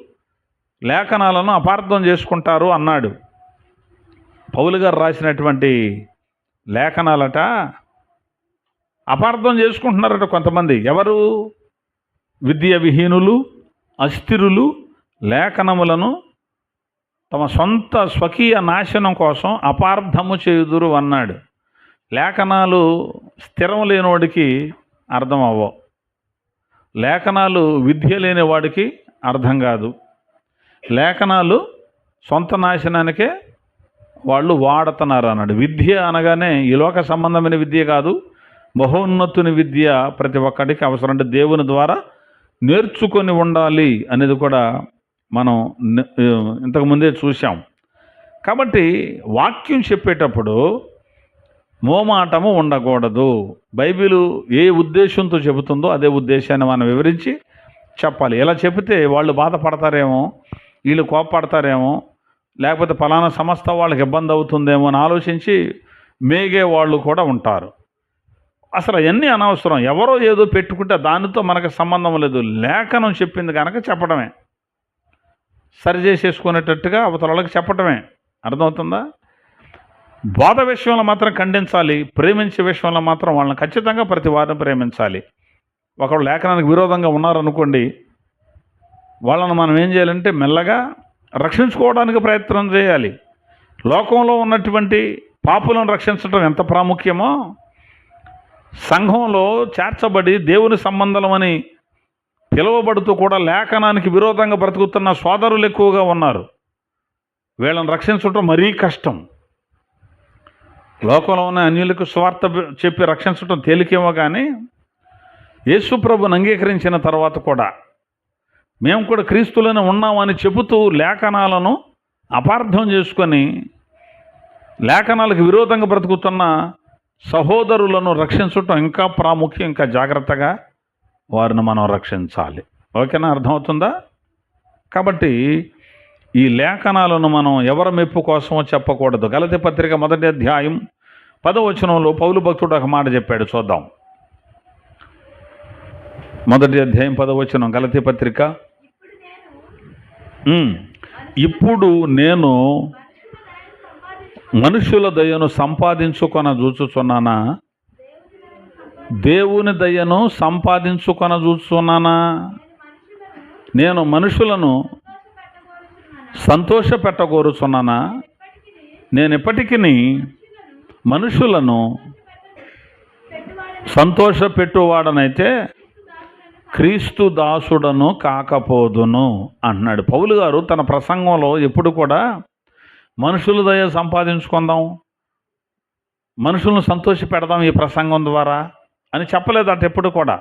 లేఖనాలను అపార్థం చేసుకుంటారు అన్నాడు. పౌలు గారు రాసినటువంటి లేఖనాలట అపార్థం చేసుకుంటున్నారట కొంతమంది. ఎవరు? విద్య విహీనులు, అస్థిరులు లేఖనములను తమ సొంత స్వకీయ నాశనం కోసం అపార్థము చేయుదురు అన్నాడు. లేఖనాలు స్థిరం లేనివాడికి అర్థం అవ్వవు, లేఖనాలు విద్య లేనివాడికి అర్థం కాదు, లేఖనాలు సొంత నాశనానికే వాళ్ళు వాడుతున్నారు అన్నాడు. విద్య అనగానే ఈ లోక సంబంధమైన విద్య కాదు, మహోన్నతుని విద్య ప్రతి ఒక్కడికి అవసరం. అంటే దేవుని ద్వారా నేర్చుకొని ఉండాలి అనేది కూడా మనం ఇంతకుముందే చూసాం. కాబట్టి వాక్యం చెప్పేటప్పుడు మోమాటము ఉండకూడదు. బైబిలు ఏ ఉద్దేశంతో చెబుతుందో అదే ఉద్దేశాన్ని మనం వివరించి చెప్పాలి. ఇలా చెబితే వాళ్ళు బాధపడతారేమో, వీళ్ళు కోపపడతారేమో, లేకపోతే ఫలానా సంస్థ వాళ్ళకి ఇబ్బంది అవుతుందేమో అని ఆలోచించి మేగే వాళ్ళు కూడా ఉంటారు. అసలు అవన్నీ అనవసరం. ఎవరో ఏదో పెట్టుకుంటే దానితో మనకు సంబంధం లేదు. లేఖనం చెప్పింది కనుక చెప్పడమే, సరి చేసేసుకునేటట్టుగా అవతల వాళ్ళకి చెప్పడమే. అర్థమవుతుందా? బోధ విషయంలో మాత్రం ఖండించాలి, ప్రేమించే విషయంలో మాత్రం వాళ్ళని ఖచ్చితంగా ప్రతి వారిని ప్రేమించాలి. ఒకళ్ళు లేఖనానికి విరోధంగా ఉన్నారనుకోండి, వాళ్ళని మనం ఏం చేయాలంటే మెల్లగా రక్షించుకోవడానికి ప్రయత్నం చేయాలి. లోకంలో ఉన్నటువంటి పాపులను రక్షించడం ఎంత ప్రాముఖ్యమో, సంఘంలో చేర్చబడి దేవుని సంబంధమని పిలువబడుతూ కూడా లేఖనానికి విరోధంగా బ్రతుకుతున్న సోదరులు ఎక్కువగా ఉన్నారు. వీళ్ళని రక్షించడం మరీ కష్టం. లోకంలో ఉన్న అన్యులకు స్వార్థ చెప్పి రక్షించడం తేలికేమో, కానీ యేసుప్రభుని అంగీకరించిన తర్వాత కూడా మేము కూడా క్రీస్తులోనే ఉన్నామని చెబుతూ లేఖనాలను అపార్థం చేసుకొని లేఖనాలకు విరోధంగా బ్రతుకుతున్న సహోదరులను రక్షించటం ఇంకా ప్రాముఖ్యం. ఇంకా జాగ్రత్తగా వారిని మనం రక్షించాలి. ఓకేనా? అర్థమవుతుందా? కాబట్టి ఈ లేఖనాలను మనం ఎవరి మెప్పు కోసమో చెప్పకూడదు. గలతీ పత్రిక 1వ అధ్యాయం 10వ వచనంలో పౌలు భక్తుడు ఒక మాట చెప్పాడు, చూద్దాం. 1వ అధ్యాయం 10వ వచనం, గలతీ పత్రిక. ఇప్పుడు నేను మనుషుల దయను సంపాదించుకొన చూచుచున్నానా, దేవుని దయను సంపాదించుకొన చూచుచున్నానా? నేను మనుషులను సంతోష పెట్టగోరుచున్నానా? నేను ఇప్పటికీ మనుషులను సంతోష పెట్టువాడనైతే క్రీస్తు దాసుడను కాకపోదును అన్నాడు పౌలు గారు తన ప్రసంగంలో. ఎప్పుడు కూడా మనుషుల దయ సంపాదించుకుందాం, మనుషులను సంతోష పెడదాం ఈ ప్రసంగం ద్వారా అని చెప్పలేదట ఎప్పుడు కూడా.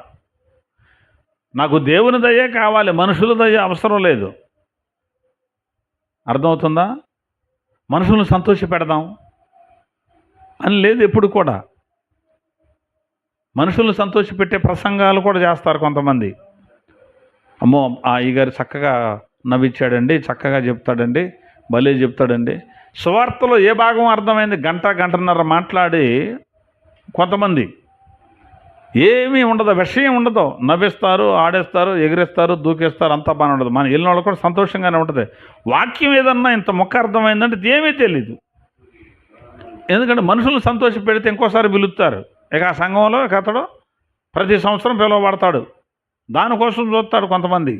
నాకు దేవుని దయే కావాలి, మనుషుల దయ అవసరం లేదు. అర్థమవుతుందా? మనుషులను సంతోష పెడదాం అని లేదు ఎప్పుడు కూడా. మనుషులను సంతోషపెట్టే ప్రసంగాలు కూడా చేస్తారు కొంతమంది. అమ్మో, ఆ అయ్యగారు చక్కగా నవ్విచ్చాడండి, చక్కగా చెప్తాడండి, భలే చెప్తాడండి. సువార్తలో ఏ భాగం అర్థమైంది? గంటన్నర మాట్లాడి కొంతమంది ఏమీ ఉండదు, విషయం ఉండదు, నవ్విస్తారు, ఆడేస్తారు, ఎగిరేస్తారు, దూకేస్తారు, అంతా బాగా ఉండదు. మన వెళ్ళిన వాళ్ళు కూడా సంతోషంగానే ఉంటుంది. వాక్యం ఏదన్నా ఇంత మొక్క అర్థమైందంటే ఏమీ తెలీదు. ఎందుకంటే మనుషులను సంతోష పెడితే ఇంకోసారి పిలుస్తారు. ఇక ఆ సంఘంలో అతడు ప్రతి సంవత్సరం పిలువబడతాడు, దానికోసం చూస్తాడు కొంతమంది.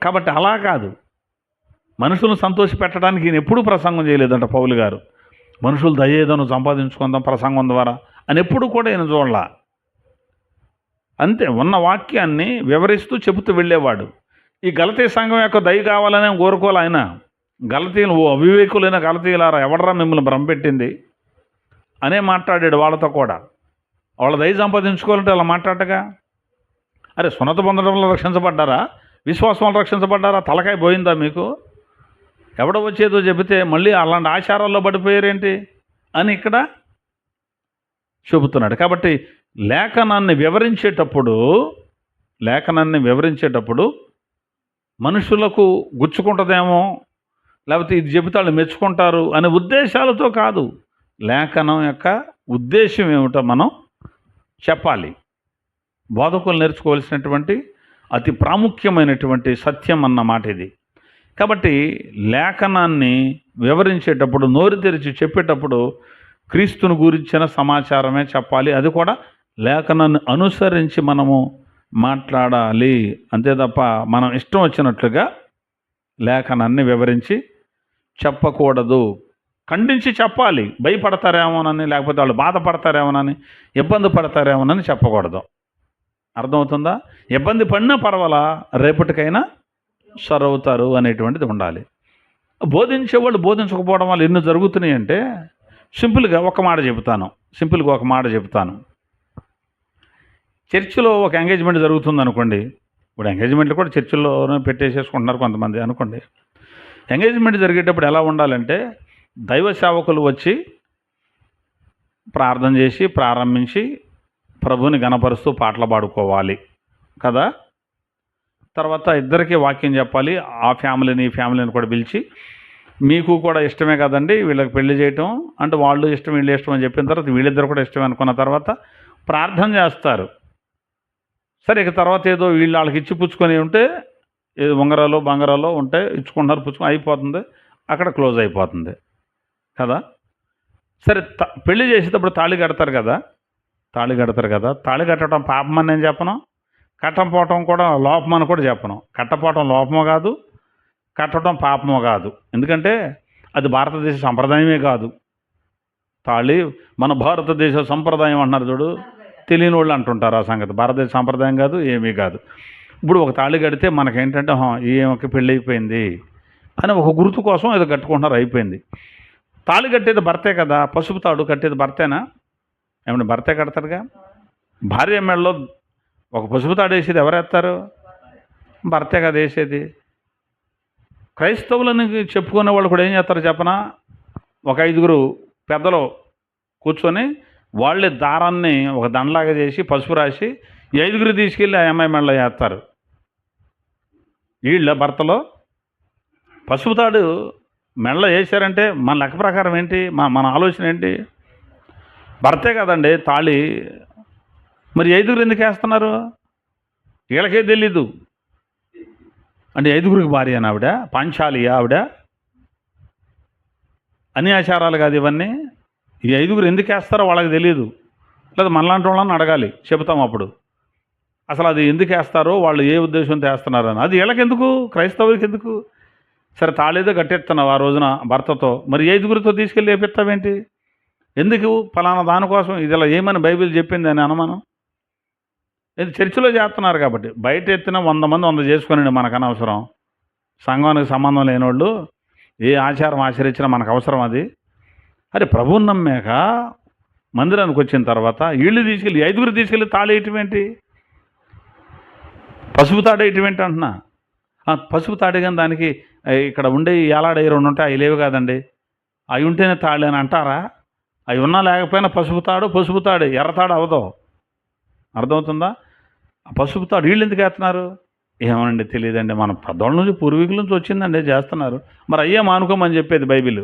కాబట్టి అలా కాదు. మనుషులను సంతోష పెట్టడానికి ఈయన ఎప్పుడూ ప్రసంగం చేయలేదంట పౌలు గారు. మనుషులు దయేదను సంపాదించుకుందాం ప్రసంగం ద్వారా అని ఎప్పుడు కూడా ఈయన చూడలా. అంతే, ఉన్న వాక్యాన్ని వివరిస్తూ చెబుతూ వెళ్ళేవాడు. ఈ గలతీ సంఘం యొక్క దయ కావాలనే కోరుకోవాలి ఆయన. గలతీలు, ఓ అవివేకులైన గలతీలారా, ఎవడరా మిమ్మల్ని భ్రమపెట్టింది అనే మాట్లాడాడు వాళ్ళతో కూడా. వాళ్ళ దయ సంపాదించుకోవాలంటే అలా మాట్లాడగా, అరే సున్నత పొందడం వల్ల రక్షించబడ్డారా, విశ్వాసం వల్ల రక్షించబడ్డారా? తలకాయ పోయిందా మీకు? ఎవడో వచ్చేదో చెబితే మళ్ళీ అలాంటి ఆచారాల్లో పడిపోయారేంటి అని ఇక్కడ చెబుతున్నాడు. కాబట్టి లేఖనాన్ని వివరించేటప్పుడు మనుషులకు గుచ్చుకుంటుందేమో, లేకపోతే ఇది చెబితే వాళ్ళు మెచ్చుకుంటారు అనే ఉద్దేశాలతో కాదు. లేఖనం యొక్క ఉద్దేశం ఏమిటో మనం చెప్పాలి. బోధకులు నేర్చుకోవాల్సినటువంటి అతి ప్రాముఖ్యమైనటువంటి సత్యం అన్నమాట ఇది. కాబట్టి లేఖనాన్ని వివరించేటప్పుడు, నోరు తెరిచి చెప్పేటప్పుడు క్రీస్తుని గురించిన సమాచారమే చెప్పాలి. అది కూడా లేఖనాన్ని అనుసరించి మనము మాట్లాడాలి. అంతే తప్ప మనం ఇష్టం వచ్చినట్లుగా లేఖనాన్ని వివరించి చెప్పకూడదు. ఖండించి చెప్పాలి. భయపడతారేమోనని, లేకపోతే వాళ్ళు బాధపడతారేమోనని, ఇబ్బంది పడతారేమోనని చెప్పకూడదు. అర్థమవుతుందా? ఇబ్బంది పడినా పర్వాలా, రేపటికైనా సరవుతారు అనేటువంటిది ఉండాలి. బోధించేవాళ్ళు బోధించకపోవడం వల్ల ఎన్ని జరుగుతున్నాయి అంటే, సింపుల్గా ఒక మాట చెబుతాను. చర్చిలో ఒక ఎంగేజ్మెంట్ జరుగుతుంది అనుకోండి. ఇప్పుడు ఎంగేజ్మెంట్లు కూడా చర్చిల్లోనే పెట్టేసేసుకుంటున్నారు కొంతమంది అనుకోండి. ఎంగేజ్మెంట్ జరిగేటప్పుడు ఎలా ఉండాలంటే, దైవ సేవకులు వచ్చి ప్రార్థన చేసి ప్రారంభించి ప్రభుని గణపరుస్తూ పాటలు పాడుకోవాలి కదా. తర్వాత ఇద్దరికీ వాక్యం చెప్పాలి. ఆ ఫ్యామిలీని ఈ ఫ్యామిలీని కూడా పిలిచి, మీకు కూడా ఇష్టమే కదండి వీళ్ళకి పెళ్లి చేయటం అంటే, వాళ్ళు ఇష్టం వీళ్ళు ఇష్టం అని చెప్పిన తర్వాత వీళ్ళిద్దరు కూడా ఇష్టం అనుకున్న తర్వాత ప్రార్థన చేస్తారు. సరే, ఇక తర్వాత ఏదో వీళ్ళు వాళ్ళకి ఇచ్చి పుచ్చుకొని ఉంటే, ఏదో ఉంగరాలు బంగారాలు ఉంటే ఇచ్చుకుంటున్నారు, పుచ్చుకొని అయిపోతుంది, అక్కడ క్లోజ్ అయిపోతుంది కదా. సరే, పెళ్లి చేసేటప్పుడు తాళి కడతారు కదా. తాళి కట్టడం పాపం అని నేను చెప్పను, కట్టకపోవటం కూడా లోపం అని కూడా చెప్పను. కట్టపోవటం లోపమో కాదు, కట్టడం పాపమో కాదు. ఎందుకంటే అది భారతదేశ సంప్రదాయమే కాదు. తాళి మన భారతదేశ సంప్రదాయం అంటున్నారు చూడు, తెలియని వాళ్ళు అంటుంటారు ఆ సంగతి. భారతదేశ సంప్రదాయం కాదు, ఏమీ కాదు. ఇప్పుడు ఒక తాళి కడితే మనకేంటంటే ఈమెకి పెళ్ళి అయిపోయింది అని ఒక గుర్తు కోసం ఏదో కట్టుకుంటున్నారు, అయిపోయింది. తాళి కట్టేది భర్తే కదా, పసుపు తాడు కట్టేది భర్తేనా? ఏమన్నా భర్తే కడతారుగా. భార్య మెడలో ఒక పసుపు తాడు వేసేది ఎవరేస్తారు? భర్తే కదా వేసేది. క్రైస్తవులని చెప్పుకునే వాళ్ళు కూడా ఏం చేస్తారు చెప్పనా, ఒక 5 పెద్దలు కూర్చొని వాళ్ళే దారాన్ని ఒక దండలాగా చేసి పసుపు రాసి 5 తీసుకెళ్ళి ఆ అమ్మాయి మెడలో వేస్తారు. వీళ్ళ భర్తలో పసుపు తాడు మెడలో వేసారంటే మన లెక్క ప్రకారం ఏంటి, మన ఆలోచన ఏంటి? భర్తే కదండి తాళి. మరి 5 ఎందుకు వేస్తున్నారు? వీళ్ళకే తెలీదు. అంటే 5 భార్య అని ఆవిడ, పాంచాలి ఆవిడ. అన్ని ఆచారాలు కాదు ఇవన్నీ. ఈ 5 ఎందుకు వేస్తారో వాళ్ళకి తెలియదు. లేదా మనలాంటి వాళ్ళని అడగాలి, చెబుతాం అప్పుడు. అసలు అది ఎందుకు వేస్తారో, వాళ్ళు ఏ ఉద్దేశంతో వేస్తున్నారని. అది వీళ్ళకెందుకు, క్రైస్తవులకి ఎందుకు? సరే, తాళేదో కట్టేస్తున్నావు ఆ రోజున భర్తతో, మరి 5 తీసుకెళ్ళి వేపిస్తావేంటి? ఎందుకు? ఫలానా దానికోసం. ఇది ఇలా ఏమని బైబిల్ చెప్పింది అని అనుమానం. ఇది చర్చిలో చేస్తున్నారు కాబట్టి. బయట ఎత్తిన 100 మంది 100 చేసుకునండి, మనకు అనవసరం. సంఘానికి సంబంధం లేనివాళ్ళు ఏ ఆచారం ఆచరించినా మనకు అవసరం అది. అరే, ప్రభువుని నమ్మాక మందిరానికి వచ్చిన తర్వాత వీళ్ళు తీసుకెళ్ళి 5 తీసుకెళ్ళి తాళి వేయటమేంటి? పసుపు తాడు వేయటమేంటి అంటున్నా. పసుపు తాడు కానీ దానికి ఇక్కడ ఉండే ఏలాడే 2 ఉంటాయి, అవి లేవు కాదండి. అవి ఉంటేనే తాళి అని అంటారా? అవి ఉన్నా లేకపోయినా పసుపు తాడు ఎర్రతాడు అవదో. అర్థమవుతుందా? ఆ పసుపు తాడు వీళ్ళు ఎందుకు వేస్తున్నారు? ఏమోనండి, తెలియదండి. మన పెద్దవాళ్ళ నుంచి పూర్వీకుల నుంచి వచ్చిందండి, చేస్తున్నారు. మరి అయ్యే మానుకోమని చెప్పేది బైబిల్.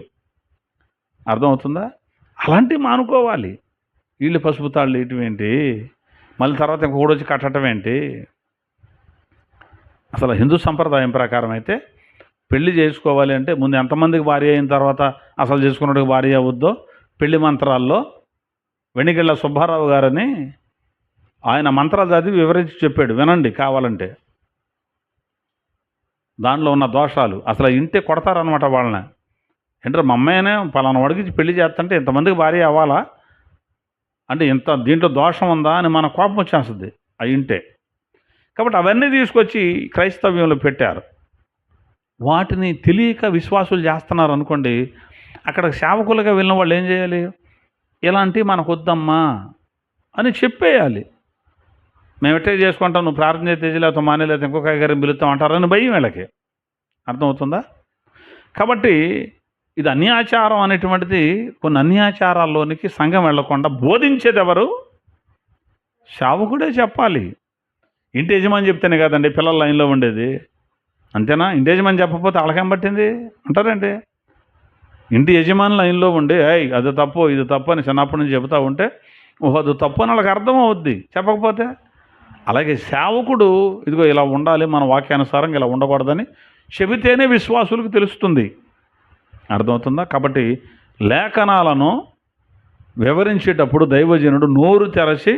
అర్థమవుతుందా? అలాంటివి మానుకోవాలి. వీళ్ళు పసుపు తాళ్ళు వేయటం ఏంటి? మళ్ళీ తర్వాత ఇంకొకటి వచ్చి కట్టడం ఏంటి? అసలు హిందూ సంప్రదాయం ప్రకారం అయితే పెళ్లి చేసుకోవాలి అంటే ముందు ఎంతమందికి భార్య అయిన తర్వాత అసలు చేసుకున్నట్టుగా భార్య అవుద్దో పెళ్లి మంత్రాల్లో వెనిగళ్ళ సుబ్బారావు గారని ఆయన మంత్రాలు చదివి వివరించి చెప్పాడు, వినండి కావాలంటే. దానిలో ఉన్న దోషాలు అసలు ఇంటే కొడతారనమాట వాళ్ళని. ఏంటంటే మా అమ్మాయినే పలానా వాడికి పెళ్లి చేస్తుంటే ఇంతమందికి భార్య అవ్వాలా అంటే ఇంత దీంట్లో దోషం ఉందా అని మన కోపం వచ్చేస్తుంది ఆ ఇంటే. కాబట్టి అవన్నీ తీసుకొచ్చి క్రైస్తవ్యంలో పెట్టారు. వాటిని తెలియక విశ్వాసులు చేస్తున్నారు అనుకోండి. అక్కడ సేవకులుగా వెళ్ళిన వాళ్ళు ఏం చేయాలి? ఇలాంటివి మనకు వద్దమ్మా అని చెప్పేయాలి. మేము ఎట్టే చేసుకుంటాం, నువ్వు ప్రార్థన చేస్తే లేకపోతే మానేలేకపోతే ఇంకొక గారిని పిలుస్తాం అంటారని భయం వీళ్ళకి. అర్థమవుతుందా? కాబట్టి ఇది అన్యాచారం అనేటువంటిది కొన్ని అన్యాచారాల్లోనికి సంఘం వెళ్లకుండా బోధించేది ఎవరు? సేవకుడే చెప్పాలి. ఇంటి యజమాని చెప్తేనే కదండి పిల్లల లైన్లో ఉండేది. అంతేనా? ఇంటి యజమాని చెప్పకపోతే వాళ్ళకేం పట్టింది అంటారండి. ఇంటి యజమాని లైన్లో ఉండి అది తప్పు ఇది తప్పు అని చిన్నప్పటి నుంచి చెబుతూ ఉంటే ఓహో అది తప్పు అని వాళ్ళకి అర్థం అవుద్ది చెప్పకపోతే. అలాగే సేవకుడు ఇదిగో ఇలా ఉండాలి, మన వాక్యానుసారంగా ఇలా ఉండకూడదని చెబితేనే విశ్వాసులకు తెలుస్తుంది. అర్థమవుతుందా? కాబట్టి లేఖనాలను వివరించేటప్పుడు దైవజనుడు నోరు తెరచి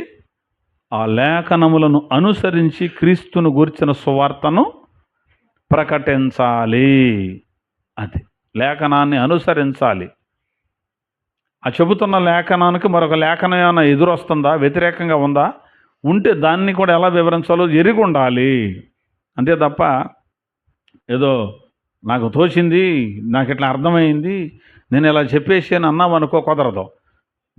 ఆ లేఖనములను అనుసరించి క్రీస్తును గూర్చిన సువార్తను ప్రకటించాలి. అది లేఖనాన్ని అనుసరించాలి. ఆ చెబుతున్న లేఖనానికి మరొక లేఖనం ఏమైనా ఎదురొస్తుందా, వ్యతిరేకంగా ఉందా? ఉంటే దాన్ని కూడా ఎలా వివరించాలో ఎరిగి ఉండాలి. అంతే తప్ప ఏదో నాకు తోచింది, నాకు ఇట్లా అర్థమైంది, నేను ఇలా చెప్పేసి అని అన్నాం అనుకో, కుదరదు.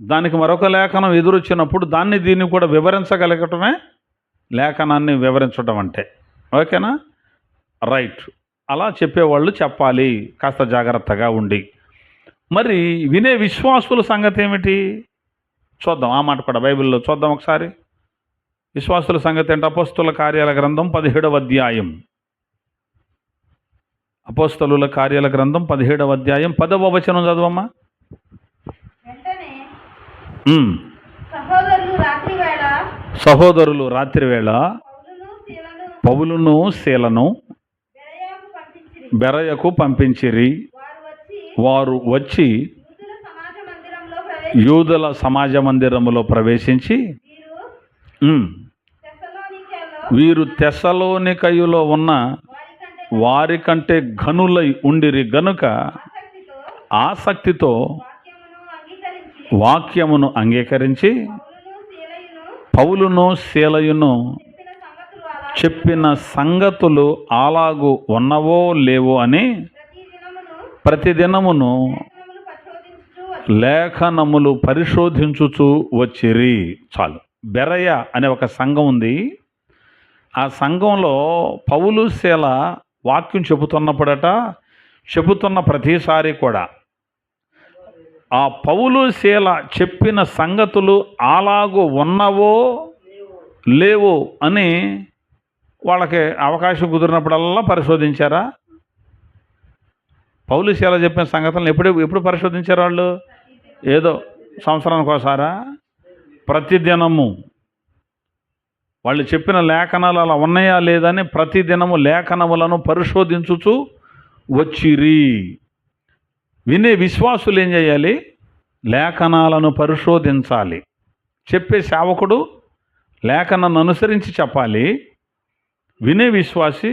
దానికి మరొక లేఖనం ఎదురొచ్చినప్పుడు దాన్ని దీన్ని కూడా వివరించగలగటమే లేఖనాన్ని వివరించడం అంటే. ఓకేనా? రైట్. అలా చెప్పేవాళ్ళు చెప్పాలి, కాస్త జాగ్రత్తగా ఉండి. మరి వినే విశ్వాసుల సంగతి ఏమిటి? చూద్దాం ఆ మాట కూడా బైబిల్లో చూద్దాం ఒకసారి. విశ్వాసుల సంగతి అంటే అపోస్తలుల కార్యాల గ్రంథం 17వ అధ్యాయం. అపోస్తలుల కార్యాల గ్రంథం 17వ అధ్యాయం 10వ వచనం చదవమ్మా. సహోదరులు రాత్రివేళ పౌలును శీలను బెరయకు పంపించిరి. వారు వచ్చి యూదుల సమాజ మందిరములో ప్రవేశించి వీరు తెస్సలోనికయులో ఉన్న వారికంటే ఘనులై ఉండిరి గనుక ఆసక్తితో వాక్యమును అంగీకరించి పౌలును శీలయును చెప్పిన సంగతులు అలాగు ఉన్నవో లేవో అని ప్రతిదినమును లేఖనములు పరిశోధించుచూ వచ్చిరి. చాలు. బెరయ అనే ఒక సంఘం ఉంది. ఆ సంఘంలో పౌలు శీల వాక్యం చెబుతున్న ప్రతిసారి కూడా ఆ పౌలు శీల చెప్పిన సంగతులు అలాగూ ఉన్నవో లేవో అని వాళ్ళకి అవకాశం కుదిరినప్పుడల్లా పరిశోధించారా? పౌలు శీల చెప్పిన సంగతులను ఎప్పుడు పరిశోధించారు వాళ్ళు? ఏదో సంవత్సరానికి ఒకసారా? ప్రతిదినము వాళ్ళు చెప్పిన లేఖనాలు అలా ఉన్నాయా లేదని ప్రతిదినము లేఖనములను పరిశోధించుచు వచ్చిరి. వినే విశ్వాసులు ఏం చేయాలి? లేఖనాలను పరిశోధించాలి. చెప్పే సేవకుడు లేఖనాన్ని అనుసరించి చెప్పాలి. వినే విశ్వాసి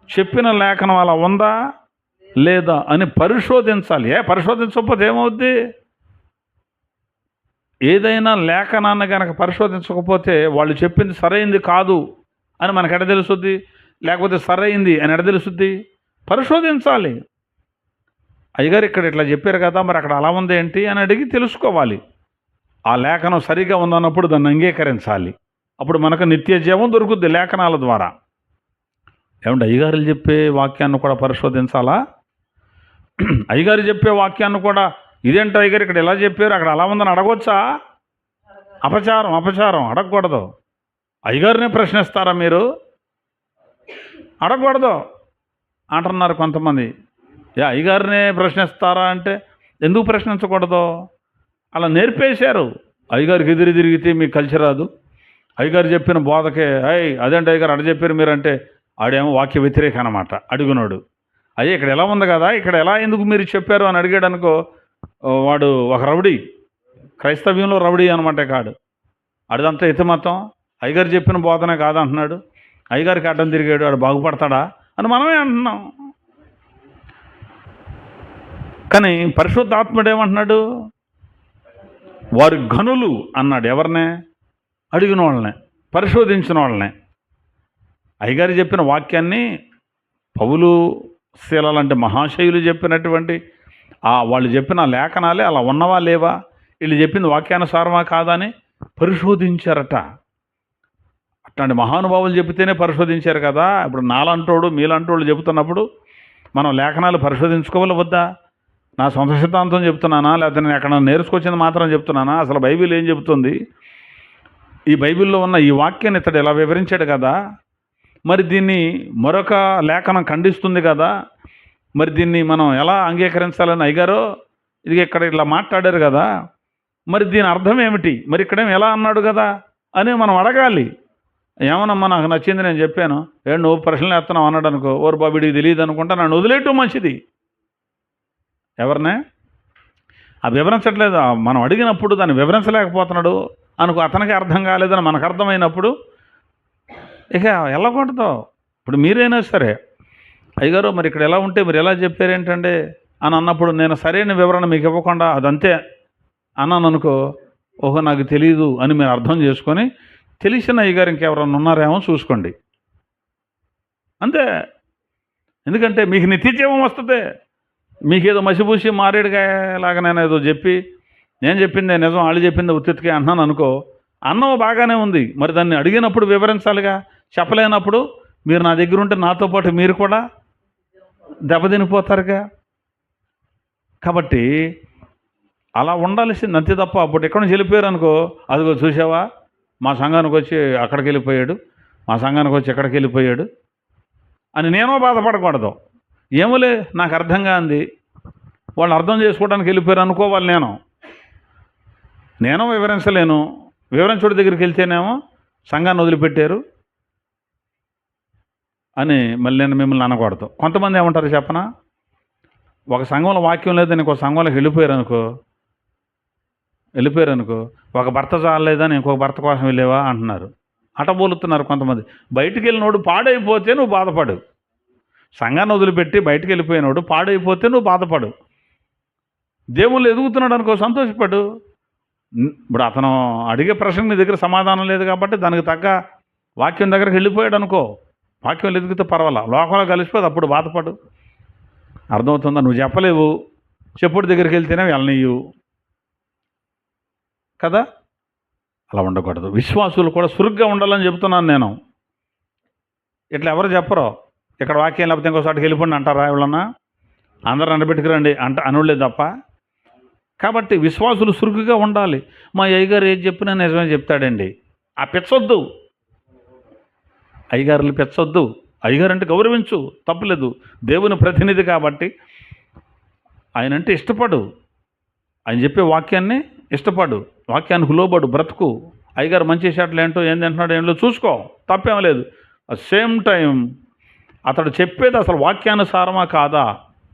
చెప్పిన లేఖనం అలా ఉందా లేదా అని పరిశోధించాలి. పరిశోధించకపోతే ఏమవుద్ది? ఏదైనా లేఖనాన్ని కనుక పరిశోధించకపోతే వాళ్ళు చెప్పింది సరైంది కాదు అని మనకు ఎడ తెలుస్తుంది? లేకపోతే సరైంది అని ఎడ తెలుస్తుంది? పరిశోధించాలి. అయ్యగారు ఇక్కడ ఇట్లా చెప్పారు కదా, మరి అక్కడ అలా ఉంది ఏంటి అని అడిగి తెలుసుకోవాలి. ఆ లేఖనం సరిగా ఉందన్నప్పుడు దాన్ని అంగీకరించాలి. అప్పుడు మనకు నిత్య జీవం దొరుకుద్ది లేఖనాల ద్వారా. ఏమంటే అయ్యగారులు చెప్పే వాక్యాన్ని కూడా పరిశోధించాలా? అయ్యగారు చెప్పే వాక్యాన్ని కూడా ఇదేంటో అయ్యగారు ఇక్కడ ఎలా చెప్పారు అక్కడ అలా ఉందని అడగవచ్చా? అపచారం. అడగకూడదు. అయ్యగారినే ప్రశ్నిస్తారా మీరు? అడగకూడదు అంటున్నారు కొంతమంది. అయ్యగారినే ప్రశ్నిస్తారా అంటే ఎందుకు ప్రశ్నించకూడదు? అలా నేర్పేశారు. అయ్యగారికి ఎదురు తిరిగితే మీకు కలిసి రాదు. అయ్యగారు చెప్పిన బోధకే అదేంటి అయ్యగారు అడ చెప్పారు మీరంటే ఆడేమో వాక్య వ్యతిరేక అనమాట అడుగునాడు. అయ్యే ఇక్కడ ఎలా ఉంది కదా, ఇక్కడ ఎలా ఎందుకు మీరు చెప్పారు అని అడిగాడు అనుకో, వాడు ఒక రౌడీ, క్రైస్తవ్యంలో రౌడీ అనమాట. కాడు అడిదంతా ఇతమతం. అయ్యగారు చెప్పిన బోధనే కాదంటున్నాడు. అయ్యగారికి అడ్డం తిరిగాడు, వాడు బాగుపడతాడా అని మనమే అంటున్నాం. కానీ పరిశుద్ధాత్ముడు ఏమంటున్నాడు? వారు ఘనులు అన్నాడు. ఎవరినే? అడిగిన వాళ్ళనే, పరిశోధించిన వాళ్ళనే. అయ్యగారు చెప్పిన వాక్యాన్ని పౌలు శీలలాంటి మహాశయులు చెప్పినటువంటి వాళ్ళు చెప్పిన లేఖనాలే అలా ఉన్నవా లేవా, వీళ్ళు చెప్పింది వాక్యానుసారమా కాదా అని పరిశోధించారట. అట్లాంటి మహానుభావులు చెబితేనే పరిశోధించారు కదా. ఇప్పుడు నాలంటోడు మీలంటోళ్ళు చెబుతున్నప్పుడు మనం లేఖనాలు పరిశోధించుకోవాలి వద్దా? నా సొంత సిద్ధాంతం చెప్తున్నానా, లేకపోతే నేను ఎక్కడ నేర్చుకొచ్చింది మాత్రం చెప్తున్నానా? అసలు బైబిల్ ఏం చెబుతుంది? ఈ బైబిల్లో ఉన్న ఈ వాక్యాన్ని ఇతడు ఇలా వివరించాడు కదా, మరి దీన్ని మరొక లేఖనం ఖండిస్తుంది కదా, మరి దీన్ని మనం ఎలా అంగీకరించాలని అయ్యగారు ఇది ఇక్కడ ఇలా మాట్లాడారు కదా, మరి దీని అర్థం ఏమిటి, మరి ఇక్కడేం ఎలా అన్నాడు కదా అని మనం అడగాలి. ఏమనమ్మా నాకు నచ్చింది నేను చెప్పాను, నువ్వు ప్రశ్నలు వేస్తున్నావు అన్నాడు అనుకో, ఓరు బాబిడికి తెలియదు అనుకుంటా నన్ను వదిలేయటం మంచిది. ఎవరినే ఆ వివరించట్లేదు, మనం అడిగినప్పుడు దాన్ని వివరించలేకపోతున్నాడు అనుకో, అతనికి అర్థం కాలేదని మనకు అర్థమైనప్పుడు ఇక వెళ్ళకూడదు. ఇప్పుడు మీరైనా సరే అయ్యగారు మరి ఇక్కడ ఎలా ఉంటే మీరు ఎలా చెప్పారేంటండి అని అన్నప్పుడు నేను సరైన వివరణ మీకు ఇవ్వకుండా అదంతే అన్నాను అనుకో, ఓహో నాకు తెలీదు అని మీరు అర్థం చేసుకొని తెలిసిన అయ్యగారు ఇంకెవరన్నా ఉన్నారేమో చూసుకోండి అంతే. ఎందుకంటే మీకు నిత్యజీవం వస్తుంది. మీకేదో మసిపూసి మారేడుగాయలాగా నేను ఏదో చెప్పి నేను చెప్పిందే నిజం వాళ్ళు చెప్పింది ఉత్తికే అన్నాను అనుకో, అన్నం బాగానే ఉంది, మరి దాన్ని అడిగినప్పుడు వివరించాలిగా. చెప్పలేనప్పుడు మీరు నా దగ్గర ఉంటే నాతో పాటు మీరు కూడా దెబ్బతినిపోతారుగా. కాబట్టి అలా ఉండాల్సింది అంతే తప్ప అప్పుడు ఎక్కడి నుంచి వెళ్ళిపోయారు అనుకో, అదిగో చూసావా మా సంఘానికి వచ్చి అక్కడికి వెళ్ళిపోయాడు, మా సంఘానికి వచ్చి ఎక్కడికి వెళ్ళిపోయాడు అని నేనో బాధపడకూడదు. ఏమోలే నాకు అర్థం కాంది, వాళ్ళు అర్థం చేసుకోవడానికి వెళ్ళిపోయారు అనుకోవాలి. నేను వివరించలేను. వివరించుడి దగ్గరికి వెళ్తేనేమో సంఘాన్ని వదిలిపెట్టారు అని మళ్ళీ నేను మిమ్మల్ని అనకూడదు. కొంతమంది ఏమంటారు చెప్పనా, ఒక సంఘంలో వాక్యం లేదని ఇంకో సంఘంలోకి వెళ్ళిపోయారనుకో, ఒక భర్త చాలేదని ఇంకొక భర్త కోసం వెళ్ళేవా అంటున్నారు. అటబోలుతున్నారు కొంతమంది. బయటికి వెళ్ళినోడు పాడైపోతే నువ్వు బాధపడు. సంఘాన్ని వదిలిపెట్టి బయటికి వెళ్ళిపోయినోడు పాడైపోతే నువ్వు బాధపడు. దేవుళ్ళు ఎదుగుతున్నాడు అనుకో, సంతోషపడు. ఇప్పుడు అతను అడిగే ప్రశ్న నీ దగ్గర సమాధానం లేదు కాబట్టి దానికి తగ్గ వాక్యం దగ్గరికి వెళ్ళిపోయాడు అనుకో, వాక్యం ఎదిగితే పర్వాలా, లోకంలో కలిసిపోదు, అప్పుడు బాధపడు. అర్థమవుతుందా? నువ్వు చెప్పలేవు, చెప్పుడు దగ్గరికి వెళ్తేనే వెళ్ళనీయు కదా. అలా ఉండకూడదు. విశ్వాసులు కూడా సురుగ్గా ఉండాలని చెబుతున్నాను నేను. ఇట్లా ఎవరు చెప్పరు. ఇక్కడ వాక్యం లేకపోతే ఇంకోసారికి వెళ్ళిపోండి అంటారా ఎవరన్నా? అందరూ అండబెట్టుకురండి అనులేదు తప్ప. కాబట్టి విశ్వాసులు సురుకుగా ఉండాలి. మా అయ్యగారు ఏది చెప్పినా నిజమే చెప్తాడండి, ఆ పెచ్చొద్దు. అయ్యగారులు పెచ్చొద్దు. అయ్యగారు అంటే గౌరవించు, తప్పులేదు. దేవుని ప్రతినిధి కాబట్టి ఆయన అంటే ఇష్టపడు, ఆయన చెప్పే వాక్యాన్ని ఇష్టపడు, వాక్యానికి లోబడు, బ్రతుకు. అయ్యగారు మంచి షాట్లు ఏంటో ఏం తింటున్నాడు ఏంటో చూసుకో, తప్పేం లేదు. అట్ సేమ్ టైం అతడు చెప్పేది అసలు వాక్యానుసారమా కాదా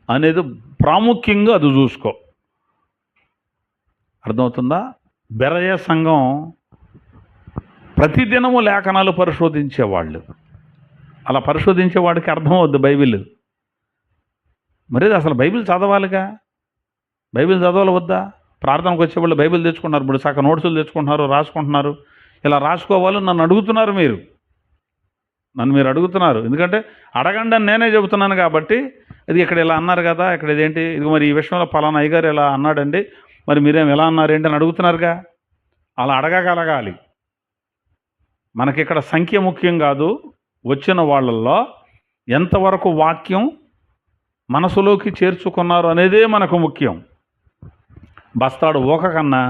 అనేది ప్రాముఖ్యంగా అది చూసుకో. అర్థమవుతుందా? బెరయ సంఘం ప్రతిదినము లేఖనాలు పరిశోధించేవాళ్ళు. అలా పరిశోధించేవాడికి అర్థమవుద్ది బైబిల్. మరి అసలు బైబిల్ చదవాలిగా. బైబిల్ చదవాలి వద్దా? ప్రార్థనకు వచ్చేవాళ్ళు బైబిల్ తెచ్చుకుంటున్నారు, ఇప్పుడు సగం నోట్సులు తెచ్చుకుంటున్నారు, రాసుకుంటున్నారు. ఇలా రాసుకోవాలి నన్ను అడుగుతున్నారు, నన్ను మీరు అడుగుతున్నారు. ఎందుకంటే అడగండి అని నేనే చెబుతున్నాను కాబట్టి. ఇది ఇక్కడ ఇలా అన్నారు కదా, ఇక్కడ ఇదేంటి, ఇది మరి ఈ విషయంలో పలానా అయ్యగారు ఇలా అన్నాడండి, మరి మీరేం ఎలా అన్నారు ఏంటి అని అడుగుతున్నారుగా. అలా అడగగలగాలి. మనకి ఇక్కడ సంఖ్య ముఖ్యం కాదు, వచ్చిన వాళ్ళల్లో ఎంతవరకు వాక్యం మనసులోకి చేర్చుకున్నారు అనేదే మనకు ముఖ్యం. బస్తాడు ఊక కన్నా